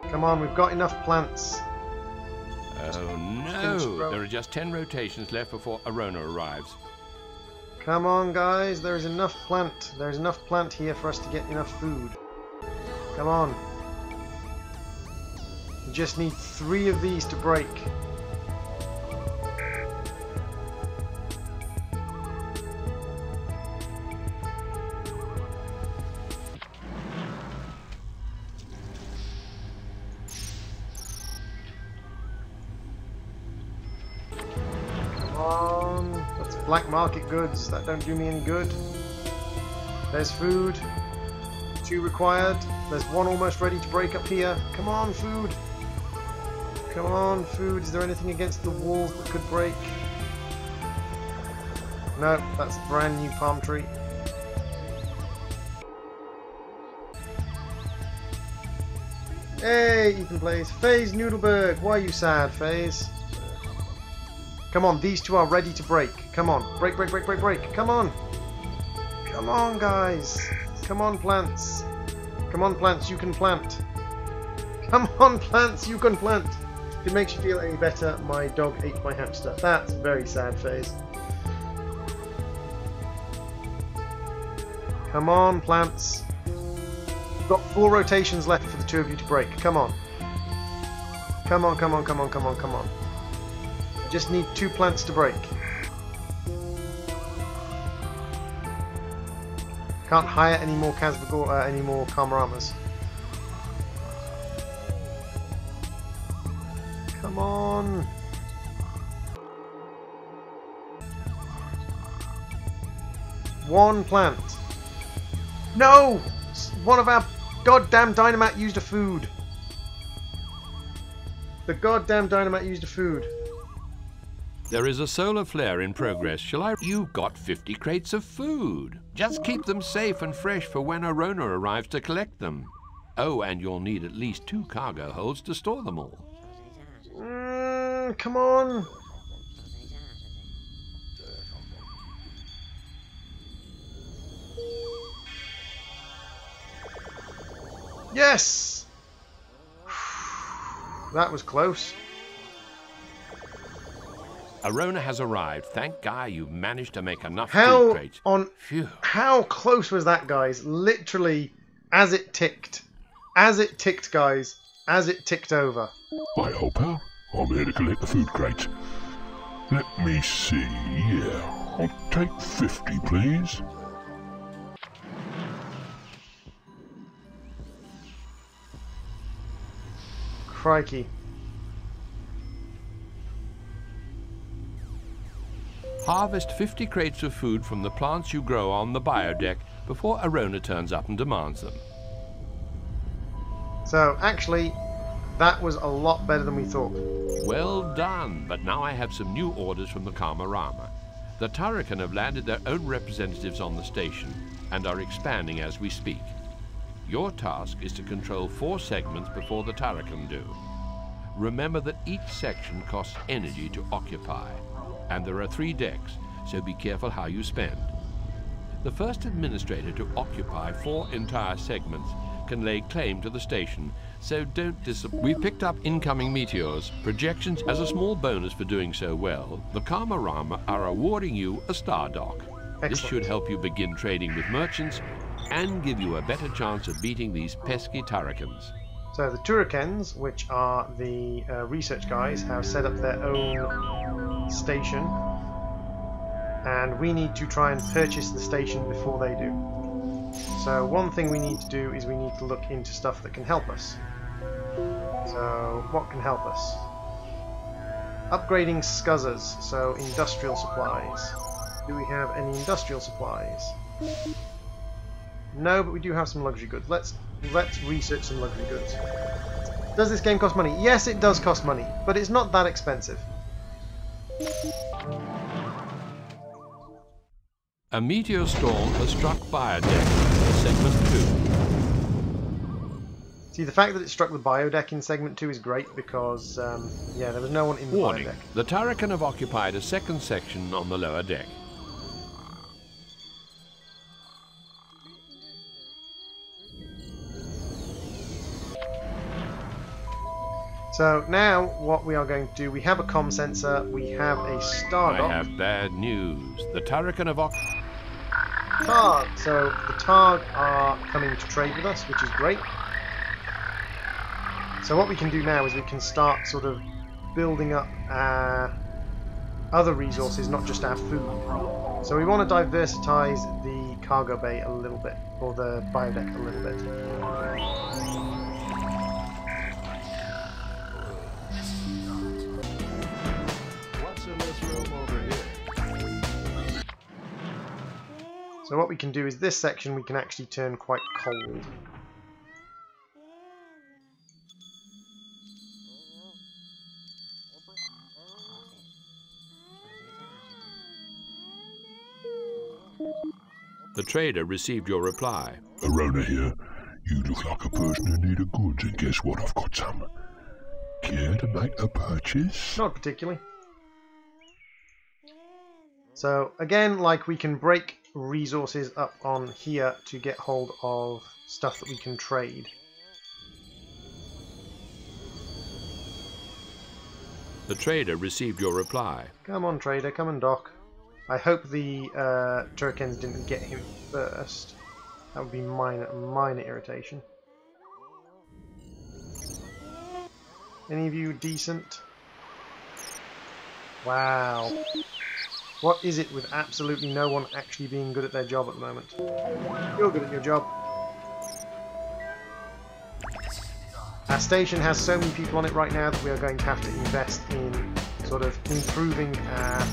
Speaker 1: Come on, we've got enough plants.
Speaker 3: Oh no! There are just 10 rotations left before Arona arrives.
Speaker 1: Come on, guys. There's enough plant. There's enough plant here for us to get enough food. Come on. We just need 3 of these to break. Come on. That's black market goods. That don't do me any good. There's food. 2 required. There's 1 almost ready to break up here. Come on, food. Come on, food. Is there anything against the walls that could break? No, that's a brand new palm tree. Hey, Ethan plays. FaZe Noodleberg. Why are you sad, FaZe? Come on, these 2 are ready to break. Come on. Break, break, break, break, break. Come on. Come on, guys. Come on, plants. Come on, plants, you can plant. Come on, plants, you can plant. If it makes you feel any better, my dog ate my hamster. That's a very sad phase. Come on, plants. We've got 4 rotations left for the 2 of you to break. Come on. Come on, come on, come on, come on, come on. I just need 2 plants to break. Can't hire any more any more Kamaramas. Come on. One plant. No! One of our goddamn dynamite used a food. The goddamn dynamite used a food.
Speaker 3: There is a solar flare in progress. Shall I? You've got 50 crates of food. Just keep them safe and fresh for when Arona arrives to collect them. Oh, and you'll need at least 2 cargo holds to store them all.
Speaker 1: Come on. Yes! That was close.
Speaker 3: Arona has arrived. Thank God you've managed to make enough food
Speaker 1: How
Speaker 3: crates.
Speaker 1: Phew. How close was that, guys? Literally, as it ticked. As it ticked, guys. As it ticked over.
Speaker 4: Hi, old pal. I'm here to collect the food crates. Let me see. Yeah, I'll take 50, please.
Speaker 1: Crikey.
Speaker 3: Harvest 50 crates of food from the plants you grow on the biodeck before Arona turns up and demands them.
Speaker 1: So, actually, that was a lot better than we thought.
Speaker 3: Well done, but now I have some new orders from the Kamarama. The Turraken have landed their own representatives on the station and are expanding as we speak. Your task is to control 4 segments before the Turraken do. Remember that each section costs energy to occupy, and there are 3 decks, so be careful how you spend. The first administrator to occupy 4 entire segments can lay claim to the station, so don't disappoint. We picked up incoming meteors. Projections as a small bonus for doing so well. The Kamarama are awarding you a star dock.
Speaker 1: Excellent.
Speaker 3: This should help you begin trading with merchants and give you a better chance of beating these pesky Turrakens.
Speaker 1: So the Turrakens, which are the research guys, have set up their own station, and we need to try and purchase the station before they do. So one thing we need to do is we need to look into stuff that can help us. So what can help us? Upgrading scuzzers, so industrial supplies. Do we have any industrial supplies? No, but we do have some luxury goods. Let's research some luxury goods. Does this game cost money? Yes, it does cost money, but it's not that expensive.
Speaker 3: A meteor storm has struck Biodeck, Segment 2.
Speaker 1: See, the fact that it struck the biodeck in Segment 2 is great because, yeah, there was no one in the
Speaker 3: Warning,
Speaker 1: biodeck.
Speaker 3: the Turraken have occupied a second section on the lower deck.
Speaker 1: So now what we are going to do, we have a comm sensor, we have a star dock.
Speaker 3: I have bad news. The Turraken have occupied...
Speaker 1: Targ. So the Targ are coming to trade with us, which is great. So what we can do now is we can start sort of building up our other resources, not just our food. So we want to diversitize the cargo bay a little bit, or the biodeck a little bit. So what we can do is this section we can actually turn quite cold.
Speaker 3: The trader received your reply.
Speaker 4: Arona here. You look like a person in need of goods, and guess what? I've got some. Care to make a purchase?
Speaker 1: Not particularly. So again, like, we can break resources up on here to get hold of stuff that we can trade.
Speaker 3: The trader received your reply.
Speaker 1: Come on, trader, come and dock. I hope the Turrakens didn't get him first. That would be minor irritation. Any of you decent? Wow. What is it with absolutely no one actually being good at their job at the moment? You're good at your job. Our station has so many people on it right now that we are going to have to invest in sort of improving our...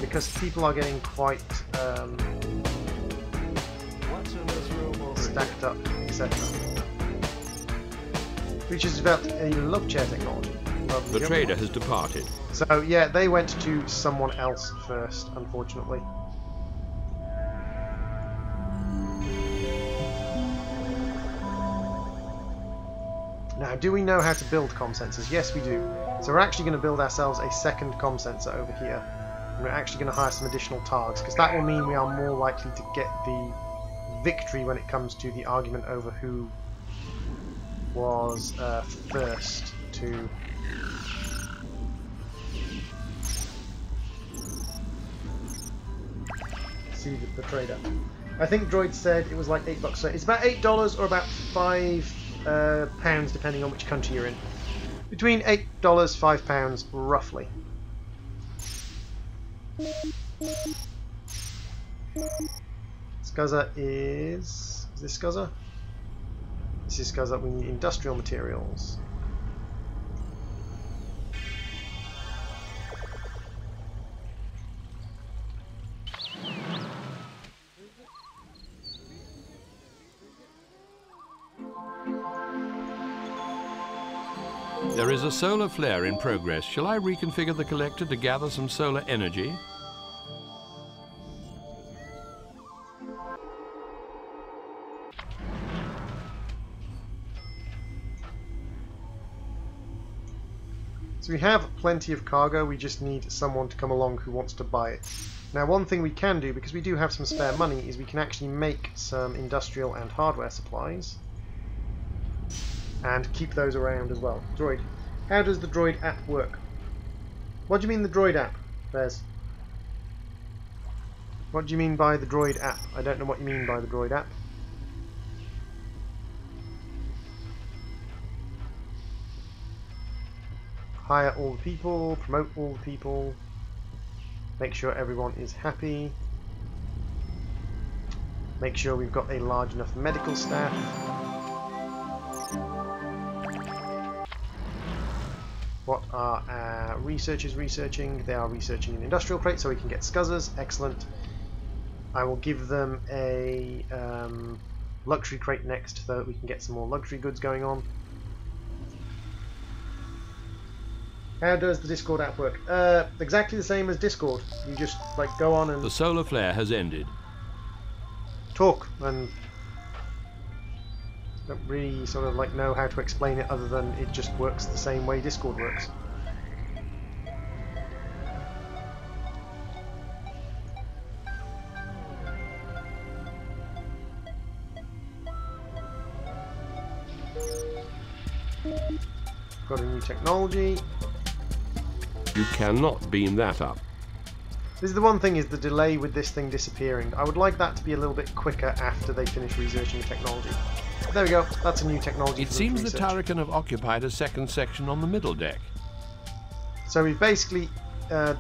Speaker 1: because people are getting quite stacked up, etc. Which has developed a love chair technology.
Speaker 3: The trader has departed.
Speaker 1: So yeah, they went to someone else first, unfortunately. Now, do we know how to build comm sensors? Yes, we do. So we're actually going to build ourselves a second comm sensor over here. And we're actually going to hire some additional targs, because that will mean we are more likely to get the victory when it comes to the argument over who was first to... see the trader. I think Droid said it was like $8, so it's about $8 or about £5, depending on which country you're in. Between $8, £5, roughly. Scuzza is this Scuzza? This is Scuzza. We need industrial materials.
Speaker 3: There is a solar flare in progress. Shall I reconfigure the collector to gather some solar energy?
Speaker 1: So we have plenty of cargo, we just need someone to come along who wants to buy it. Now, one thing we can do, because we do have some spare money, is we can actually make some industrial and hardware supplies and keep those around as well. Droid, how does the Droid app work? What do you mean the Droid app, Bez? What do you mean by the Droid app? I don't know what you mean by the Droid app. Hire all the people, promote all the people, make sure everyone is happy, make sure we've got a large enough medical staff. What are our researchers researching? They are researching an industrial crate so we can get scuzzers. Excellent. I will give them a luxury crate next so that we can get some more luxury goods going on. How does the Discord app work? Exactly the same as Discord. You just like go on and
Speaker 3: the solar flare has ended.
Speaker 1: Talk, and don't really sort of like know how to explain it other than it just works the same way Discord works. Got a new technology.
Speaker 3: You cannot beam that up.
Speaker 1: This is the one thing, is the delay with this thing disappearing. I would like that to be a little bit quicker after they finish researching the technology. There we go, that's a new technology.
Speaker 3: It seems the Turraken have occupied a second section on the middle deck.
Speaker 1: So we've basically,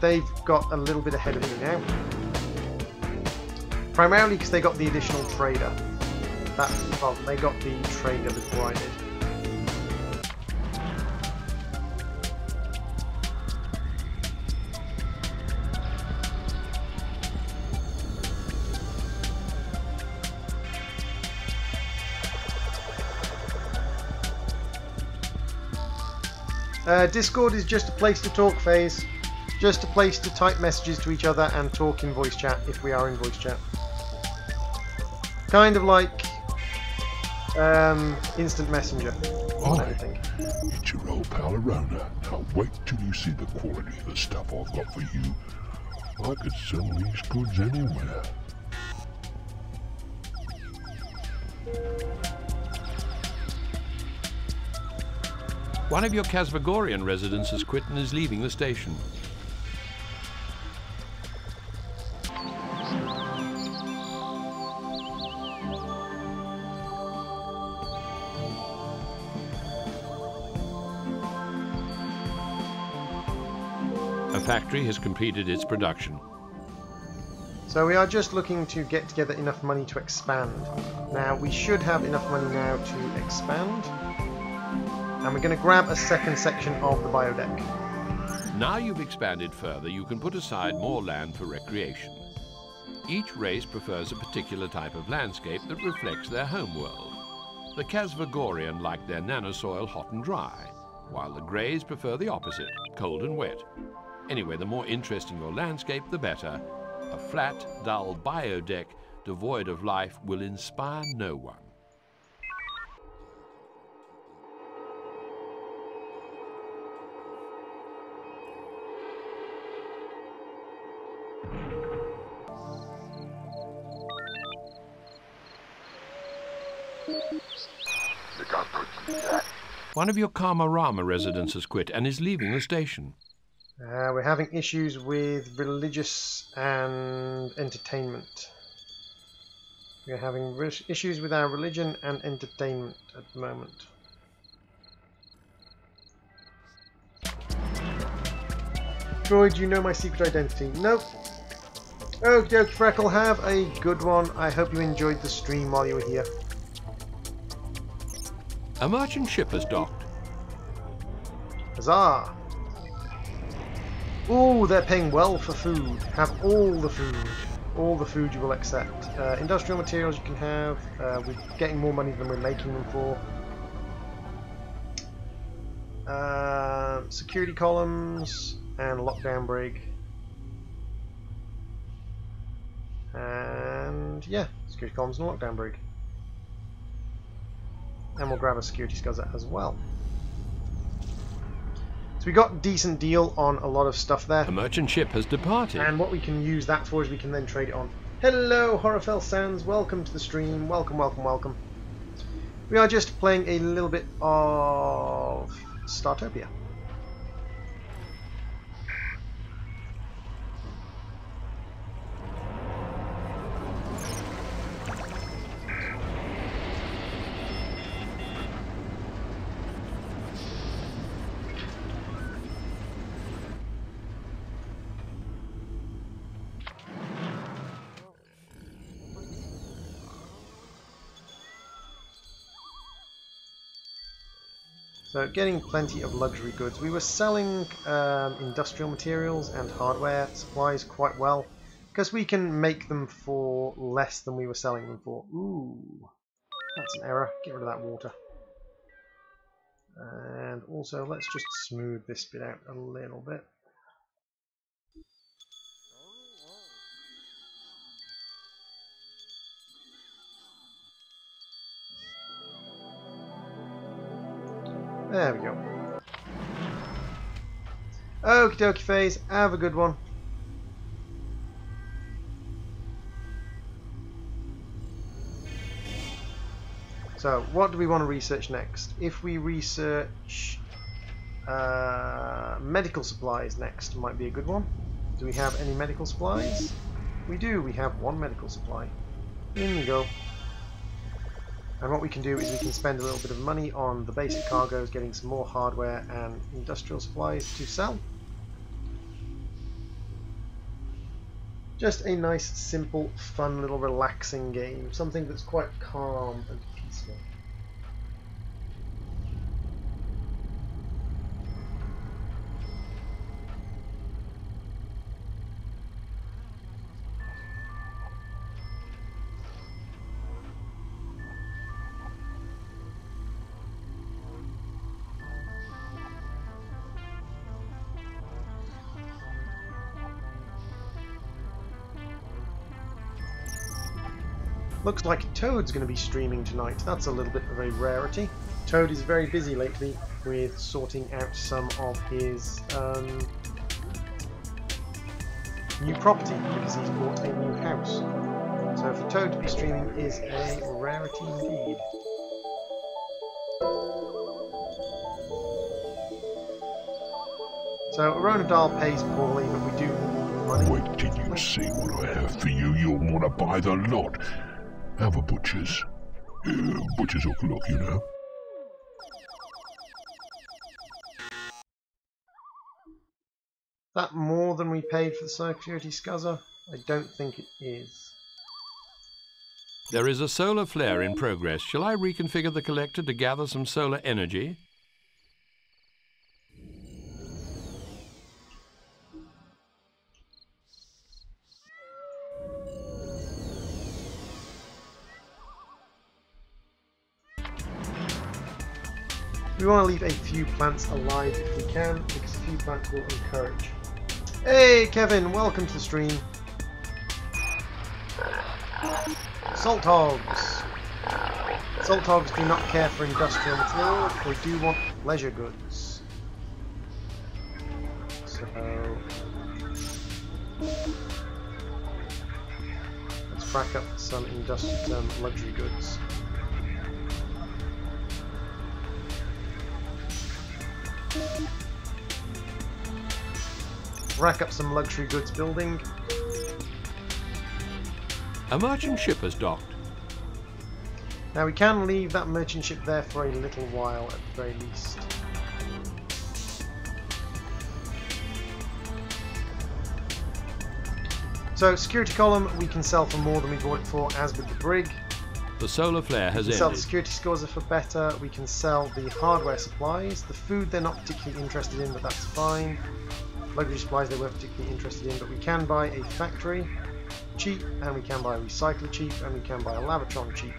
Speaker 1: they've got a little bit ahead of me now. Primarily because they got the additional trader. Well, they got the trader before I did. Discord is just a place to talk, phase. Just a place to type messages to each other and talk in voice chat if we are in voice chat. Kind of like instant messenger.
Speaker 4: It's your old pal Arona. Now wait till you see the quality of the stuff I've got for you. I could sell these goods anywhere.
Speaker 3: One of your Casvagorian residents has quit and is leaving the station. A factory has completed its production.
Speaker 1: So we are just looking to get together enough money to expand. Now we should have enough money now to expand. And we're going to grab a second section of the biodeck.
Speaker 3: Now you've expanded further, you can put aside more land for recreation. Each race prefers a particular type of landscape that reflects their homeworld. The Casvagorian like their nanosoil hot and dry, while the Greys prefer the opposite, cold and wet. Anyway, the more interesting your landscape, the better. A flat, dull biodeck devoid of life will inspire no one. One of your Karmarama residents has quit and is leaving the station.
Speaker 1: We're having issues with religious and entertainment. We're having issues with our religion and entertainment at the moment. Droid, you know my secret identity? Nope. Okie dokie, Freckle, have a good one. I hope you enjoyed the stream while you were here.
Speaker 3: A merchant ship has docked.
Speaker 1: Huzzah! Ooh, they're paying well for food. Have all the food. All the food you will accept. Industrial materials you can have. We're getting more money than we're making them for. Security columns and lockdown brig. And yeah, security columns and lockdown brig. And we'll grab a security scuzzer as well. So we got a decent deal on a lot of stuff there.
Speaker 3: A merchant ship has departed.
Speaker 1: And what we can use that for is we can then trade it on. Hello, Horrorfell Sands. Welcome to the stream. Welcome, welcome, welcome. We are just playing a little bit of StarTopia. So getting plenty of luxury goods. We were selling industrial materials and hardware supplies quite well because we can make them for less than we were selling them for. Ooh, that's an error. Get rid of that water. And also let's just smooth this bit out a little bit. There we go. Okie dokie, FaZe. Have a good one. So, what do we want to research next? If we research medical supplies next, might be a good one. Do we have any medical supplies? We do. We have one medical supply. In you go. And what we can do is we can spend a little bit of money on the basic cargoes, getting some more hardware and industrial supplies to sell. Just a nice, simple, fun, little relaxing game. Something that's quite calm and peaceful. Looks like Toad's going to be streaming tonight. That's a little bit of a rarity. Toad is very busy lately with sorting out some of his new property because he's bought a new house. So for Toad to be streaming is a rarity indeed. So Arona Dahl pays poorly, but we do need money.
Speaker 4: Wait till you see what I have for you. You'll want to buy the lot. Have a butcher's. Butcher's hook look, you know.
Speaker 1: That more than we paid for the security scuzzer? I don't think it is.
Speaker 3: There is a solar flare in progress. Shall I reconfigure the collector to gather some solar energy?
Speaker 1: We want to leave a few plants alive if we can, because a few plants will encourage. Hey Kevin, welcome to the stream. Salt hogs. Salt hogs do not care for industrial material, they do want leisure goods. So let's crack up some luxury goods. Rack up some luxury goods building.
Speaker 3: A merchant ship has docked.
Speaker 1: Now we can leave that merchant ship there for a little while at the very least. So security column we can sell for more than we bought it for, as with the brig.
Speaker 3: The solar flare has
Speaker 1: We can sell the
Speaker 3: ended.
Speaker 1: security scores for better. We can sell the hardware supplies. The food they're not particularly interested in, but that's fine. Luxury supplies they weren't particularly interested in, but we can buy a factory cheap, and we can buy a recycler cheap, and we can buy a Lavatron cheap.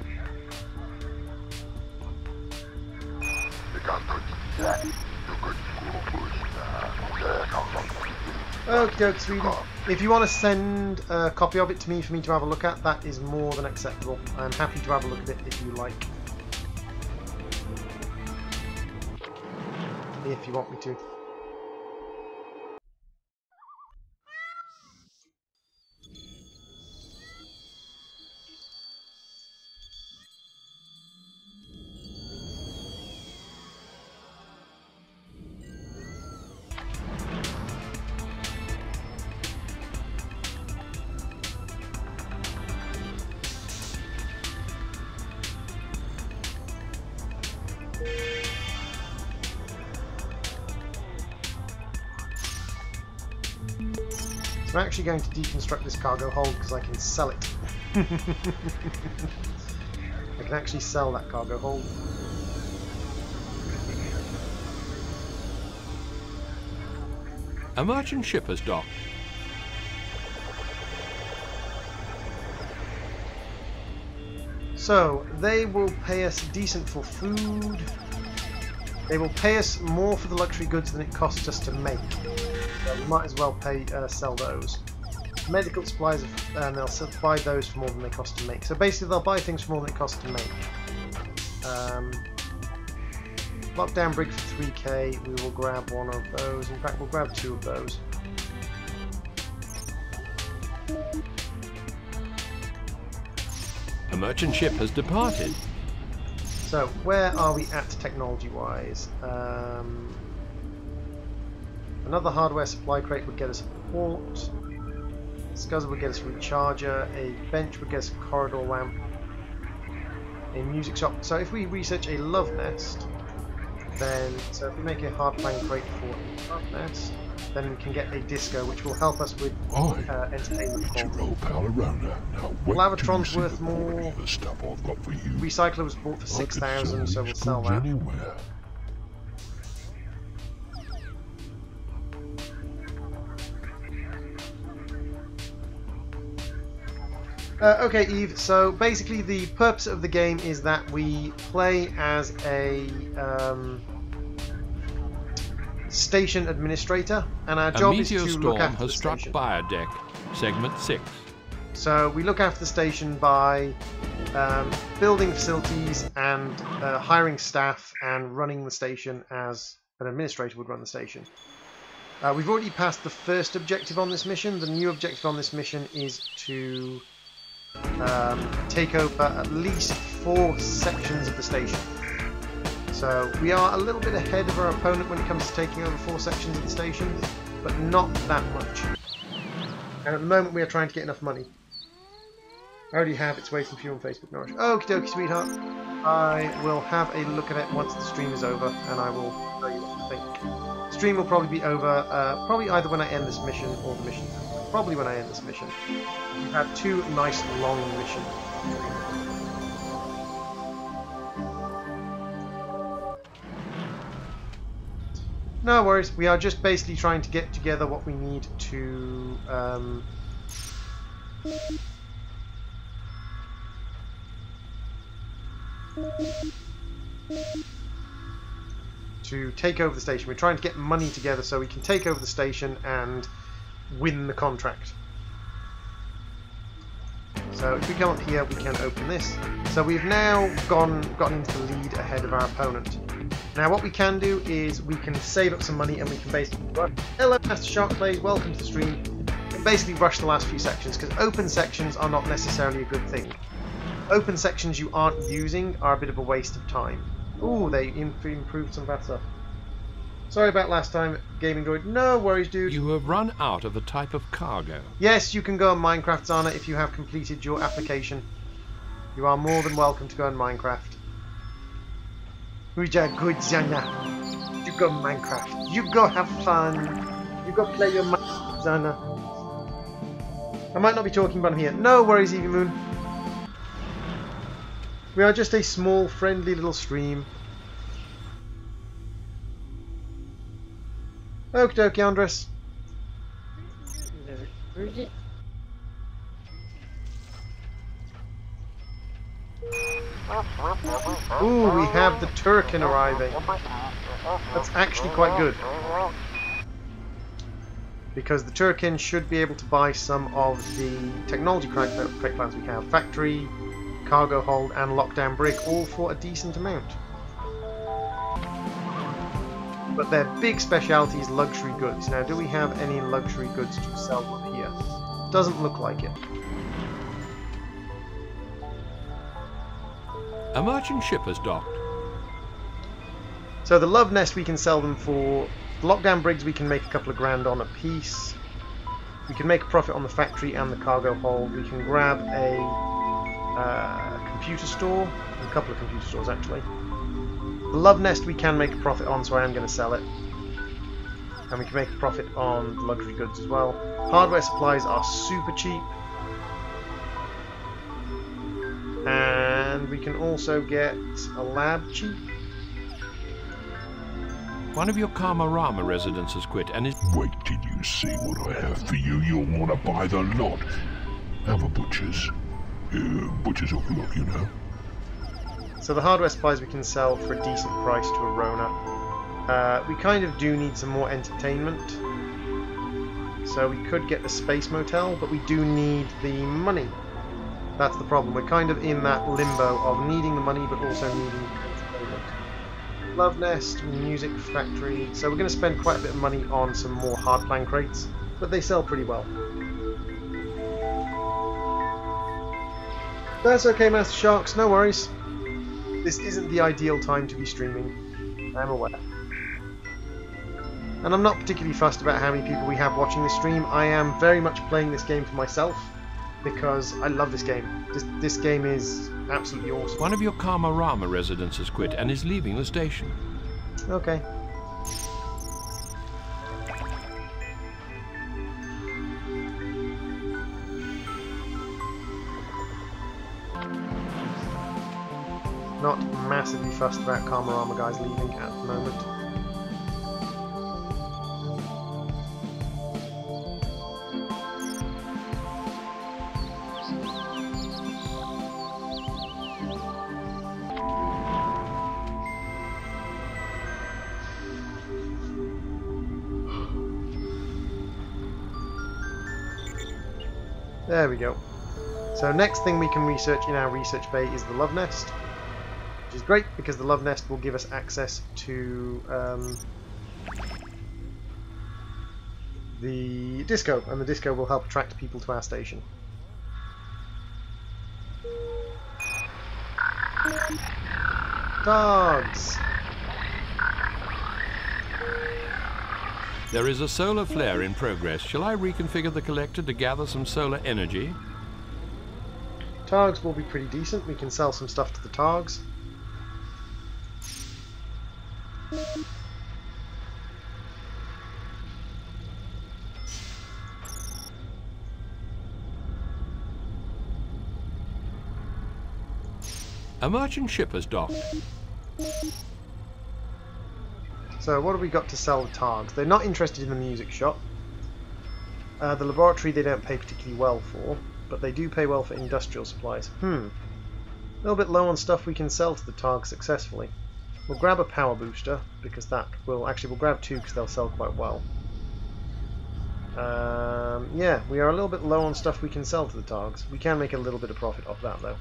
Speaker 1: Okie doke, Sweden. If you want to send a copy of it to me for me to have a look at, that is more than acceptable. I'm happy to have a look at it if you like. If you want me to. I'm actually going to deconstruct this cargo hold because I can sell it. I can actually sell that cargo hold.
Speaker 3: A merchant ship has docked.
Speaker 1: So, they will pay us decent for food. They will pay us more for the luxury goods than it costs us to make. So we might as well sell those. Medical supplies, they'll buy those for more than they cost to make. So basically they'll buy things for more than it costs to make. Lockdown brig for 3k, we will grab one of those. In fact, we'll grab two of those.
Speaker 3: A merchant ship has departed.
Speaker 1: So, where are we at technology-wise? Another hardware supply crate would get us a port. Scuzzer would get us a recharger. A bench would get us a corridor lamp. A music shop. So if we research a love nest, then so if we make a hard plank crate for a love nest, then we can get a disco, which will help us with entertainment. Lavatron's worth more.
Speaker 4: The stuff I've got for you.
Speaker 1: Recycler was bought for 6,000, so we'll sell that.
Speaker 4: Anywhere.
Speaker 1: Okay, Eve, so basically the purpose of the game is that we play as a station administrator, and our job is to look after the station.
Speaker 3: A meteor storm has struck Biodeck, segment 6.
Speaker 1: So we look after the station by building facilities and hiring staff and running the station as an administrator would run the station. We've already passed the first objective on this mission. The new objective on this mission is to take over at least 4 sections of the station. So we are a little bit ahead of our opponent when it comes to taking over 4 sections of the station, but not that much. And at the moment we are trying to get enough money. I already have It's Wasting Fuel on Facebook, Norwich. Okie dokie, sweetheart. I will have a look at it once the stream is over, and I will tell you what I think. Stream will probably be over, probably either when I end this mission or the mission. Probably when I end this mission. We've had 2 nice long missions. No worries, we are just basically trying to get together what we need to take over the station. We're trying to get money together so we can take over the station and win the contract. So if we come up here, we can open this. So we've now gotten into the lead ahead of our opponent. Now what we can do is we can save up some money and we can basically rush. Hello Master Shark Plays, welcome to the stream. And basically rush the last few sections, because open sections are not necessarily a good thing. Open sections you aren't using are a bit of a waste of time. Ooh, they improved some of that stuff. Sorry about last time, Gaming Droid. No worries, dude.
Speaker 3: You have run out of a type of cargo.
Speaker 1: Yes, you can go on Minecraft, Zana, if you have completed your application. You are more than welcome to go on Minecraft. Good, Zana. You go Minecraft. You go have fun. You go play your Minecraft, Zana. I might not be talking, but I'm here. No worries, Evie Moon. We are just a small, friendly little stream. Okie dokie, Andres. Ooh, we have the Turraken arriving. That's actually quite good. Because the Turraken should be able to buy some of the technology crate plans we have. Factory, cargo hold and lockdown brig, all for a decent amount. But their big speciality is luxury goods. Now, do we have any luxury goods to sell up here? Doesn't look like it.
Speaker 3: A merchant ship has docked.
Speaker 1: So the Love Nest we can sell them for. The lockdown brigs we can make a couple of grand on a piece. We can make a profit on the factory and the cargo hold. We can grab a computer store, a couple of computer stores actually. The Love Nest we can make a profit on, so I am going to sell it. And we can make a profit on the luxury goods as well. Hardware supplies are super cheap. And we can also get a lab cheap.
Speaker 3: One of your Karmarama residents has quit and is...
Speaker 4: Wait till you see what I have for you. You'll want to buy the lot. Have a butcher's. Butcher's will look, you know.
Speaker 1: So the hardware supplies we can sell for a decent price to a Rona. We kind of do need some more entertainment. So we could get the Space Motel, but we do need the money. That's the problem. We're kind of in that limbo of needing the money, but also needing entertainment. Love Nest, Music Factory. So we're going to spend quite a bit of money on some more hardplan crates, but they sell pretty well. That's okay, Master Sharks, no worries. This isn't the ideal time to be streaming, I'm aware. And I'm not particularly fussed about how many people we have watching this stream. I am very much playing this game for myself, because I love this game. This game is absolutely awesome.
Speaker 3: One of your Karmarama residents has quit and is leaving the station.
Speaker 1: Okay. Not massively fussed about Karmarama guys leaving at the moment. There we go. So next thing we can research in our research bay is the Love Nest. Which is great because the Love Nest will give us access to the disco, and the disco will help attract people to our station. Dogs!
Speaker 3: There is a solar flare in progress. Shall I reconfigure the collector to gather some solar energy?
Speaker 1: Targs will be pretty decent. We can sell some stuff to the Targs.
Speaker 3: A merchant ship has docked.
Speaker 1: So what have we got to sell the Targs? They're not interested in the music shop. The laboratory they don't pay particularly well for, but they do pay well for industrial supplies. A little bit low on stuff we can sell to the Targs successfully. We'll grab a power booster, because that will... Actually, we'll grab 2 because they'll sell quite well. Yeah, we are a little bit low on stuff we can sell to the Targs. We can make a little bit of profit off that, though.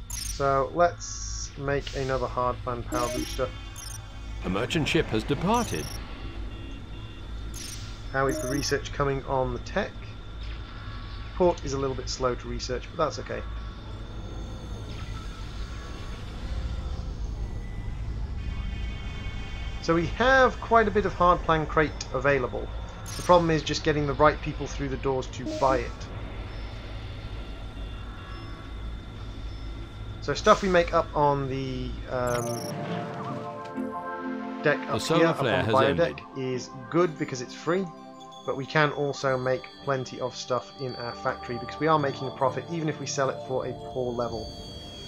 Speaker 1: So, let's make another hardpan power booster.
Speaker 3: A merchant ship has departed.
Speaker 1: How is the research coming on the tech? Port is a little bit slow to research, but that's okay. So we have quite a bit of hardplan crate available. The problem is just getting the right people through the doors to buy it. So stuff we make up on the deck up here, up on the biodeck, is good because it's free, but we can also make plenty of stuff in our factory because we are making a profit. Even if we sell it for a poor level,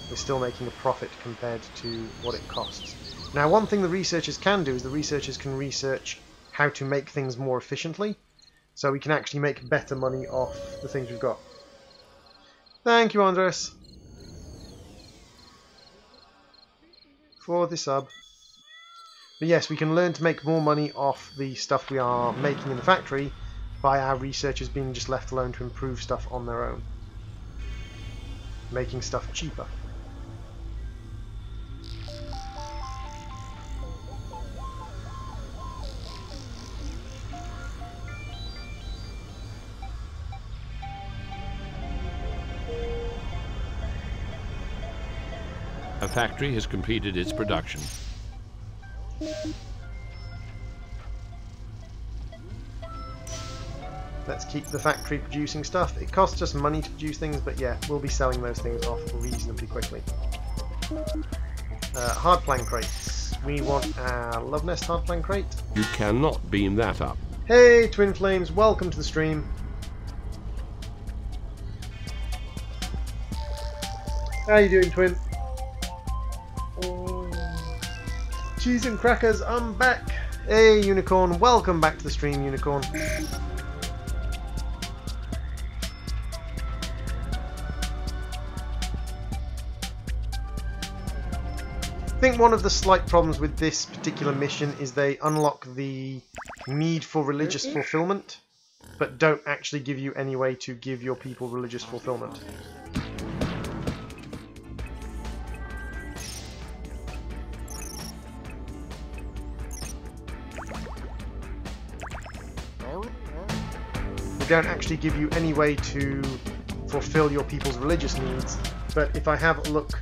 Speaker 1: we're still making a profit compared to what it costs. Now, one thing the researchers can do is the researchers can research how to make things more efficiently, so we can actually make better money off the things we've got. Thank you, Andres, for the sub. But yes, we can learn to make more money off the stuff we are making in the factory by our researchers being just left alone to improve stuff on their own. Making stuff cheaper.
Speaker 3: A factory has completed its production.
Speaker 1: Let's keep the factory producing stuff. It costs us money to produce things, but yeah, we'll be selling those things off reasonably quickly. Hardplan crates. We want our Love Nest hardplan crate.
Speaker 3: You cannot beam that up.
Speaker 1: Hey, Twin Flames, welcome to the stream. How you doing, Twin? Cheese and crackers, I'm back. Hey, Unicorn, welcome back to the stream, Unicorn. I think one of the slight problems with this particular mission is they unlock the need for religious fulfillment, but don't actually give you any way to give your people religious fulfillment. They don't actually give you any way to fulfill your people's religious needs, but if I have a look...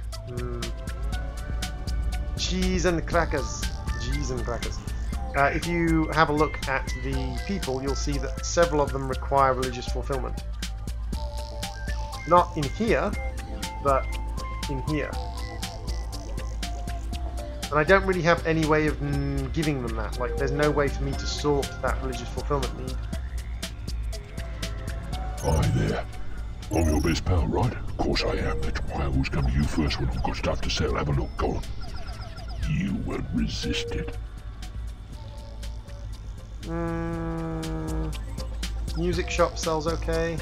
Speaker 1: cheese and crackers. Cheese and crackers. If you have a look at the people, you'll see that several of them require religious fulfillment. Not in here, but in here. And I don't really have any way of giving them that. Like, there's no way for me to sort that religious fulfillment need.
Speaker 4: Hi there. I'm your best pal, right? Of course I am. That's why I always come to you first when I've got stuff to sell. Have a look, go on. You won't resist it.
Speaker 1: Music shop sells okay.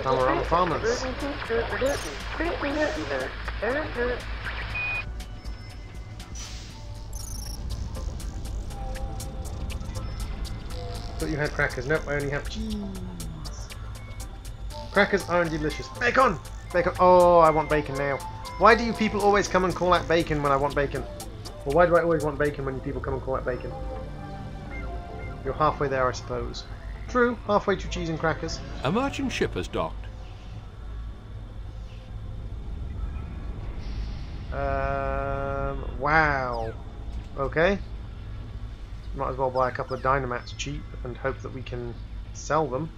Speaker 1: Panorama Farmers. Thought you had crackers. Nope, I only have cheese. Crackers aren't delicious. Bacon! Bacon. Oh, I want bacon now. Why do you people always come and call out bacon when I want bacon? Well, why do I always want bacon when you people come and call out bacon? You're halfway there, I suppose. True, halfway to cheese and crackers.
Speaker 3: A merchant ship has docked.
Speaker 1: Wow. Okay. Might as well buy a couple of dynamats cheap and hope that we can sell them.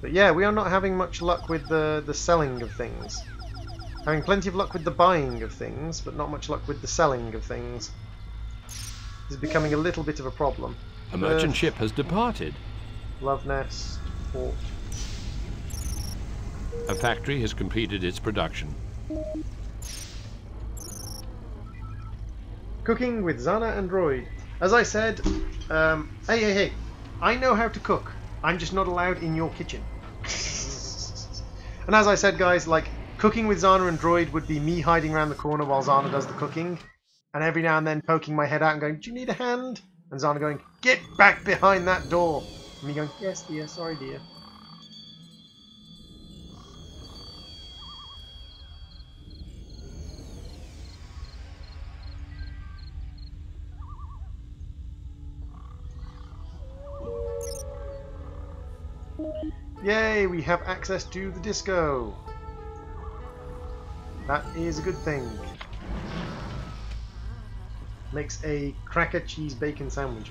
Speaker 1: But yeah, we are not having much luck with the selling of things. Having plenty of luck with the buying of things, but not much luck with the selling of things. This is becoming a little bit of a problem.
Speaker 3: A merchant ship has departed.
Speaker 1: Love Nest, Port.
Speaker 3: A factory has completed its production.
Speaker 1: Cooking with Zana and Droid. As I said, hey, I know how to cook. I'm just not allowed in your kitchen. And as I said, guys, like, cooking with Zana and Droid would be me hiding around the corner while Zana does the cooking, and every now and then poking my head out and going, "Do you need a hand?" And Zana going, "Get back behind that door!" And me going, "Yes, dear, sorry, dear." Yay, we have access to the disco. That is a good thing. Makes a cracker cheese bacon sandwich.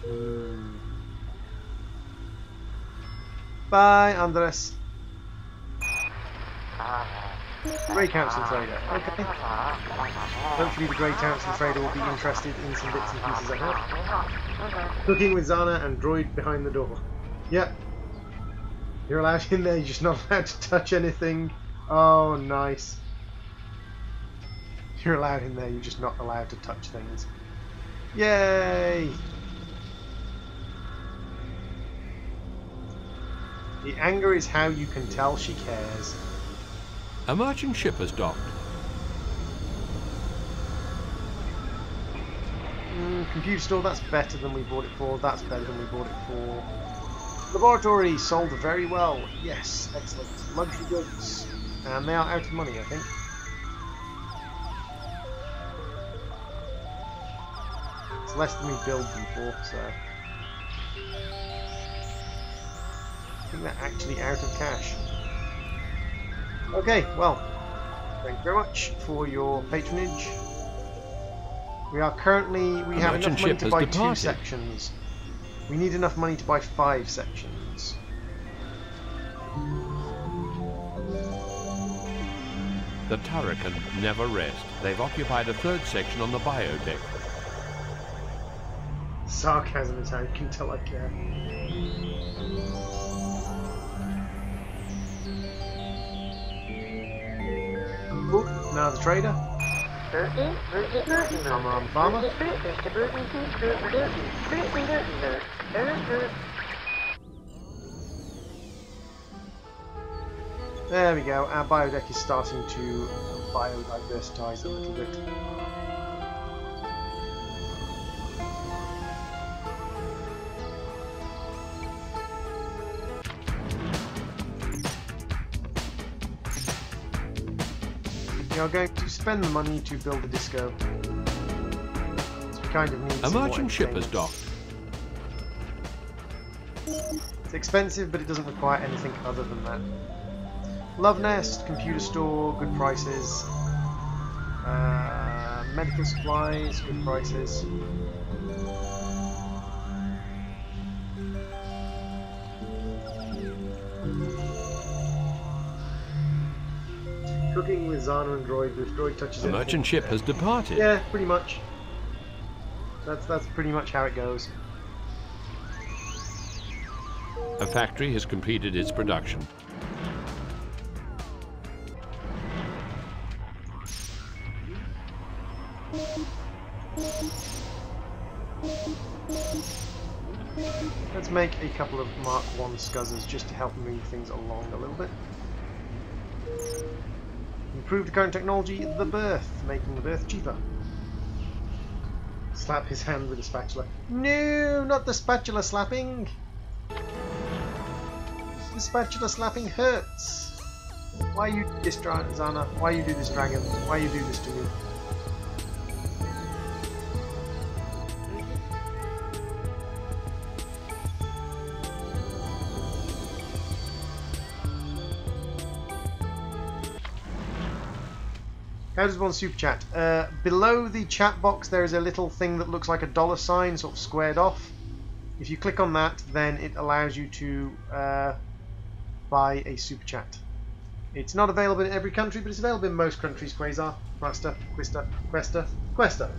Speaker 1: Bye, Andres. Grey Council Trader. Okay. Hopefully the Grey Council Trader will be interested in some bits and pieces I have. Cooking with Zana and Droid behind the door. Yep. You're allowed in there, you're just not allowed to touch anything. Oh, nice. You're allowed in there, you're just not allowed to touch things. Yay! The anger is how you can tell she cares.
Speaker 3: A merchant ship has docked.
Speaker 1: Computer store, that's better than we bought it for. That's better than we bought it for. Laboratory sold very well. Yes, excellent. Luxury goods. And they are out of money, I think. It's less than we billed them for, so... I think they're actually out of cash. Okay, well, thank you very much for your patronage. We are currently... We have enough money to buy 2 sections. We need enough money to buy 5 sections.
Speaker 3: The Turraken never rest. They've occupied a 3rd section on the biodeck.
Speaker 1: Sarcasm is how you can tell I care. Ooh, now the trader. Farmer on farmer. There we go, our biodeck is starting to biodiversitise a little bit. We are going to spend the money to build a disco. So we kind of need
Speaker 3: a merchant ship has docked.
Speaker 1: It's expensive, but it doesn't require anything other than that. Love Nest, computer store, good prices. Medical supplies, good prices. Cooking with Zana and Droid. If Droid touches
Speaker 3: the merchant ship has departed.
Speaker 1: Yeah, pretty much. That's pretty much how it goes.
Speaker 3: A factory has completed its production.
Speaker 1: Let's make a couple of Mark 1 scuzzers just to help move things along a little bit. Improve the current technology, the berth, making the berth cheaper. Slap his hand with a spatula. No, not the spatula slapping! The spatula slapping hurts! Why you do this, Zana? Why you do this, dragon? Why you do this to me? How does one super chat? Below the chat box there is a little thing that looks like a $sign, sort of squared off. If you click on that, then it allows you to buy a super chat. It's not available in every country, but it's available in most countries. Quasar, Questa, Questa.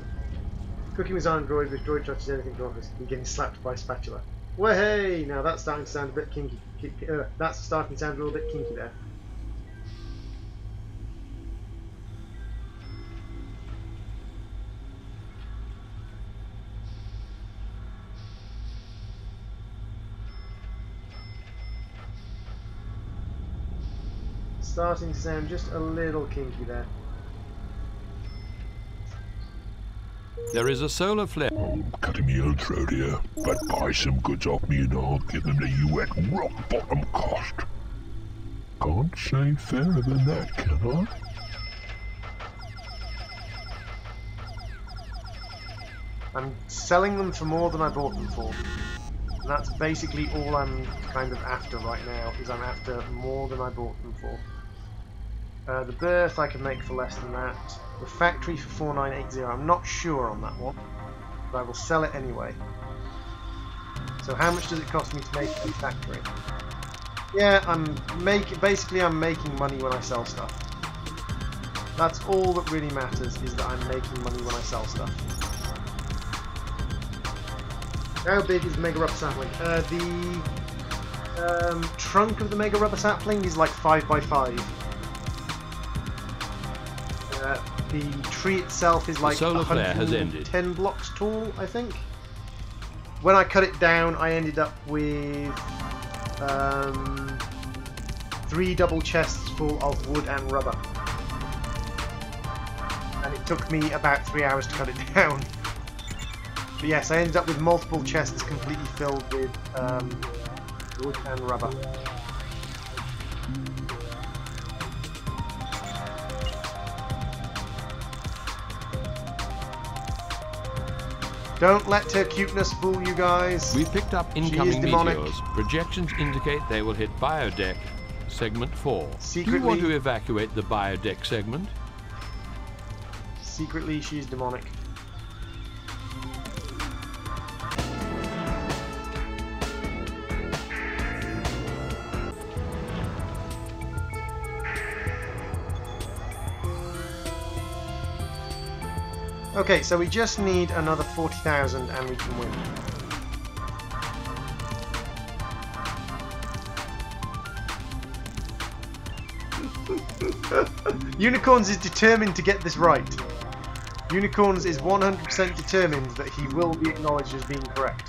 Speaker 1: Cooking with Android with droid touches anything to office. You're getting slapped by a spatula. Well, hey, now that's starting to sound a bit kinky. That's starting to sound a little bit kinky there. Starting to sound just a little kinky there.
Speaker 3: There is a solar flare.
Speaker 4: I'm cutting me own throat here, but buy some goods off me and I'll give them to you at rock bottom cost. Can't say fairer than that, can I?
Speaker 1: I'm selling them for more than I bought them for. And that's basically all I'm kind of after right now, is I'm after more than I bought them for. The berth I can make for less than that. The factory for 4980, I'm not sure on that one, but I will sell it anyway. So how much does it cost me to make a factory? Yeah, basically I'm making money when I sell stuff. That's all that really matters, is that I'm making money when I sell stuff. How big is the Mega Rubber Sapling? The trunk of the Mega Rubber Sapling is like 5x5. The tree itself is like 110 blocks tall, I think. When I cut it down, I ended up with 3 double chests full of wood and rubber. And it took me about 3 hours to cut it down. But yes, I ended up with multiple chests completely filled with wood and rubber. Don't let her cuteness fool you guys.
Speaker 3: We picked up incoming meteors. Projections indicate they will hit biodeck segment 4.
Speaker 1: Secretly,
Speaker 3: do you want to evacuate the biodeck segment?
Speaker 1: Secretly, she's demonic. Okay, so we just need another 40,000 and we can win. Unicorns is determined to get this right. Unicorns is 100% determined that he will be acknowledged as being correct.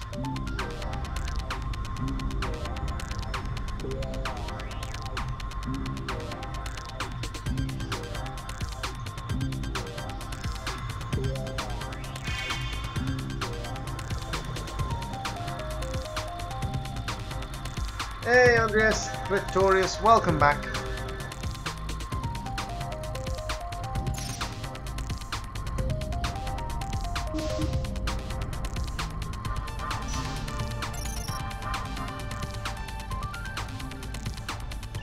Speaker 1: Hey Andreas, Victorious, welcome back.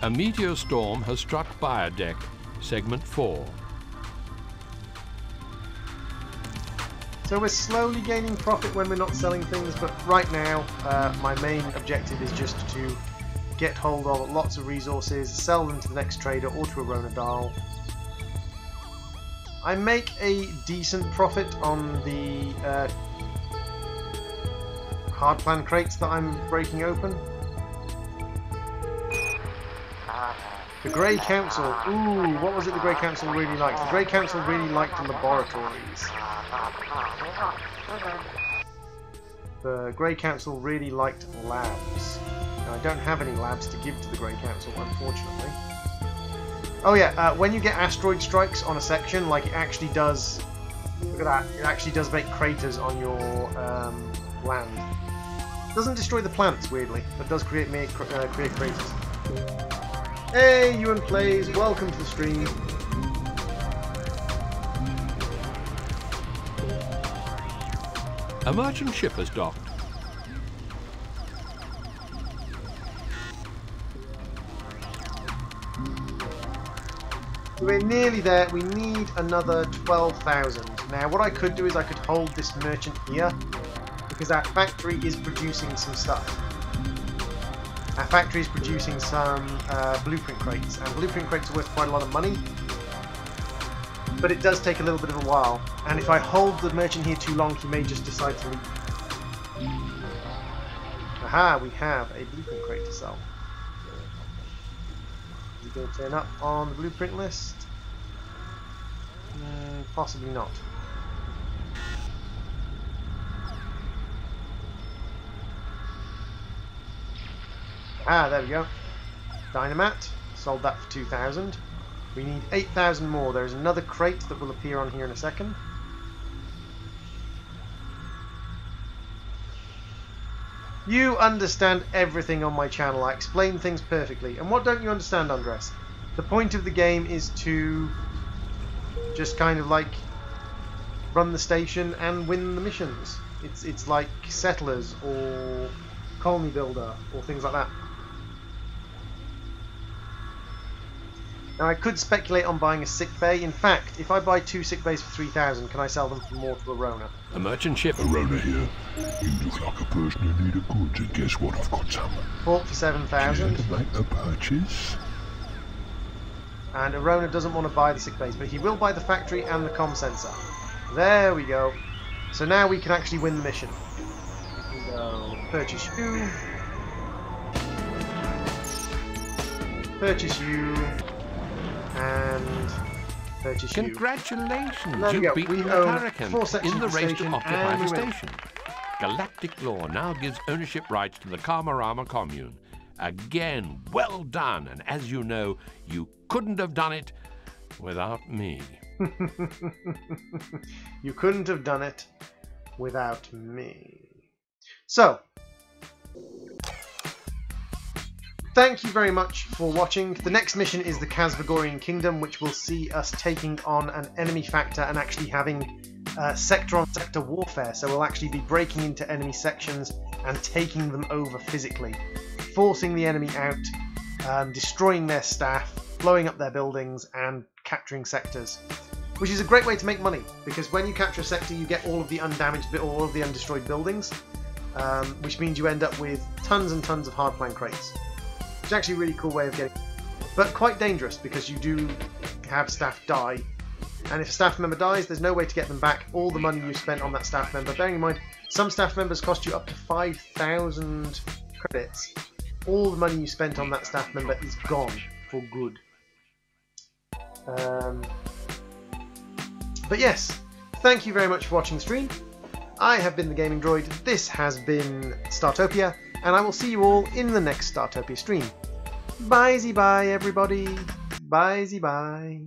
Speaker 3: A meteor storm has struck biodeck segment 4.
Speaker 1: So we're slowly gaining profit when we're not selling things, but right now my main objective is just to get hold of lots of resources, sell them to the next trader or to a Ronadal. I make a decent profit on the hard plan crates that I'm breaking open. The Grey Council. Ooh, what was it the Grey Council really liked? The Grey Council really liked laboratories. The Grey Council really liked labs. Now, I don't have any labs to give to the Grey Council, unfortunately. Oh yeah, when you get asteroid strikes on a section, like it actually does... Look at that, it actually does make craters on your land. It doesn't destroy the plants, weirdly, but does create craters. Hey, Ewan Plays, welcome to the stream.
Speaker 3: A merchant ship has docked.
Speaker 1: We're nearly there. We need another 12,000. Now, what I could do is I could hold this merchant here, because our factory is producing some stuff. Our factory is producing some blueprint crates, and blueprint crates are worth quite a lot of money. But it does take a little bit of a while, and if I hold the merchant here too long, he may just decide to leave. Aha, we have a blueprint crate to sell. Is he going to turn up on the blueprint list? Possibly not. Ah, there we go. Dynamite. Sold that for 2,000. We need 8,000 more. There is another crate that will appear on here in a second. You understand everything on my channel. I explain things perfectly. And what don't you understand, Andres? The point of the game is to just kind of like run the station and win the missions. It's like Settlers or Colony Builder or things like that. Now I could speculate on buying a sick bay. In fact, if I buy 2 sick bays for 3,000, can I sell them for more to Arona?
Speaker 3: A merchant ship.
Speaker 4: Arona here. You look like a person in need of goods, and guess what? I've got some.
Speaker 1: Port for 7,000.
Speaker 4: Care to make a purchase?
Speaker 1: And Arona doesn't want to buy the sick bays, but he will buy the factory and the comm sensor. There we go. So now we can actually win the mission. So, purchase you. Purchase you. And purchase you.
Speaker 3: Congratulations, you've beaten the Turraken in the race to occupy the station. Galactic law now gives ownership rights to the Karmarama commune. Again, well done, and as you know, you couldn't have done it without me.
Speaker 1: You couldn't have done it without me. So, thank you very much for watching. The next mission is the Kazvagorian Kingdom, which will see us taking on an enemy factor and actually having sector-on-sector warfare. So we'll actually be breaking into enemy sections and taking them over physically, forcing the enemy out, destroying their staff, blowing up their buildings, and capturing sectors. Which is a great way to make money, because when you capture a sector, you get all of the undamaged, or all of the undestroyed buildings, which means you end up with tons and tons of hardplan crates. It's actually a really cool way of getting, but quite dangerous because you do have staff die, and if a staff member dies, there's no way to get them back. All the money you spent on that staff member, bearing in mind some staff members cost you up to 5,000 credits, all the money you spent on that staff member is gone for good. But yes, thank you very much for watching the stream. I have been the Gaming Droid, this has been StarTopia, and I will see you all in the next StarTopia stream. Bye-zy-bye, everybody. Bye-zy-bye.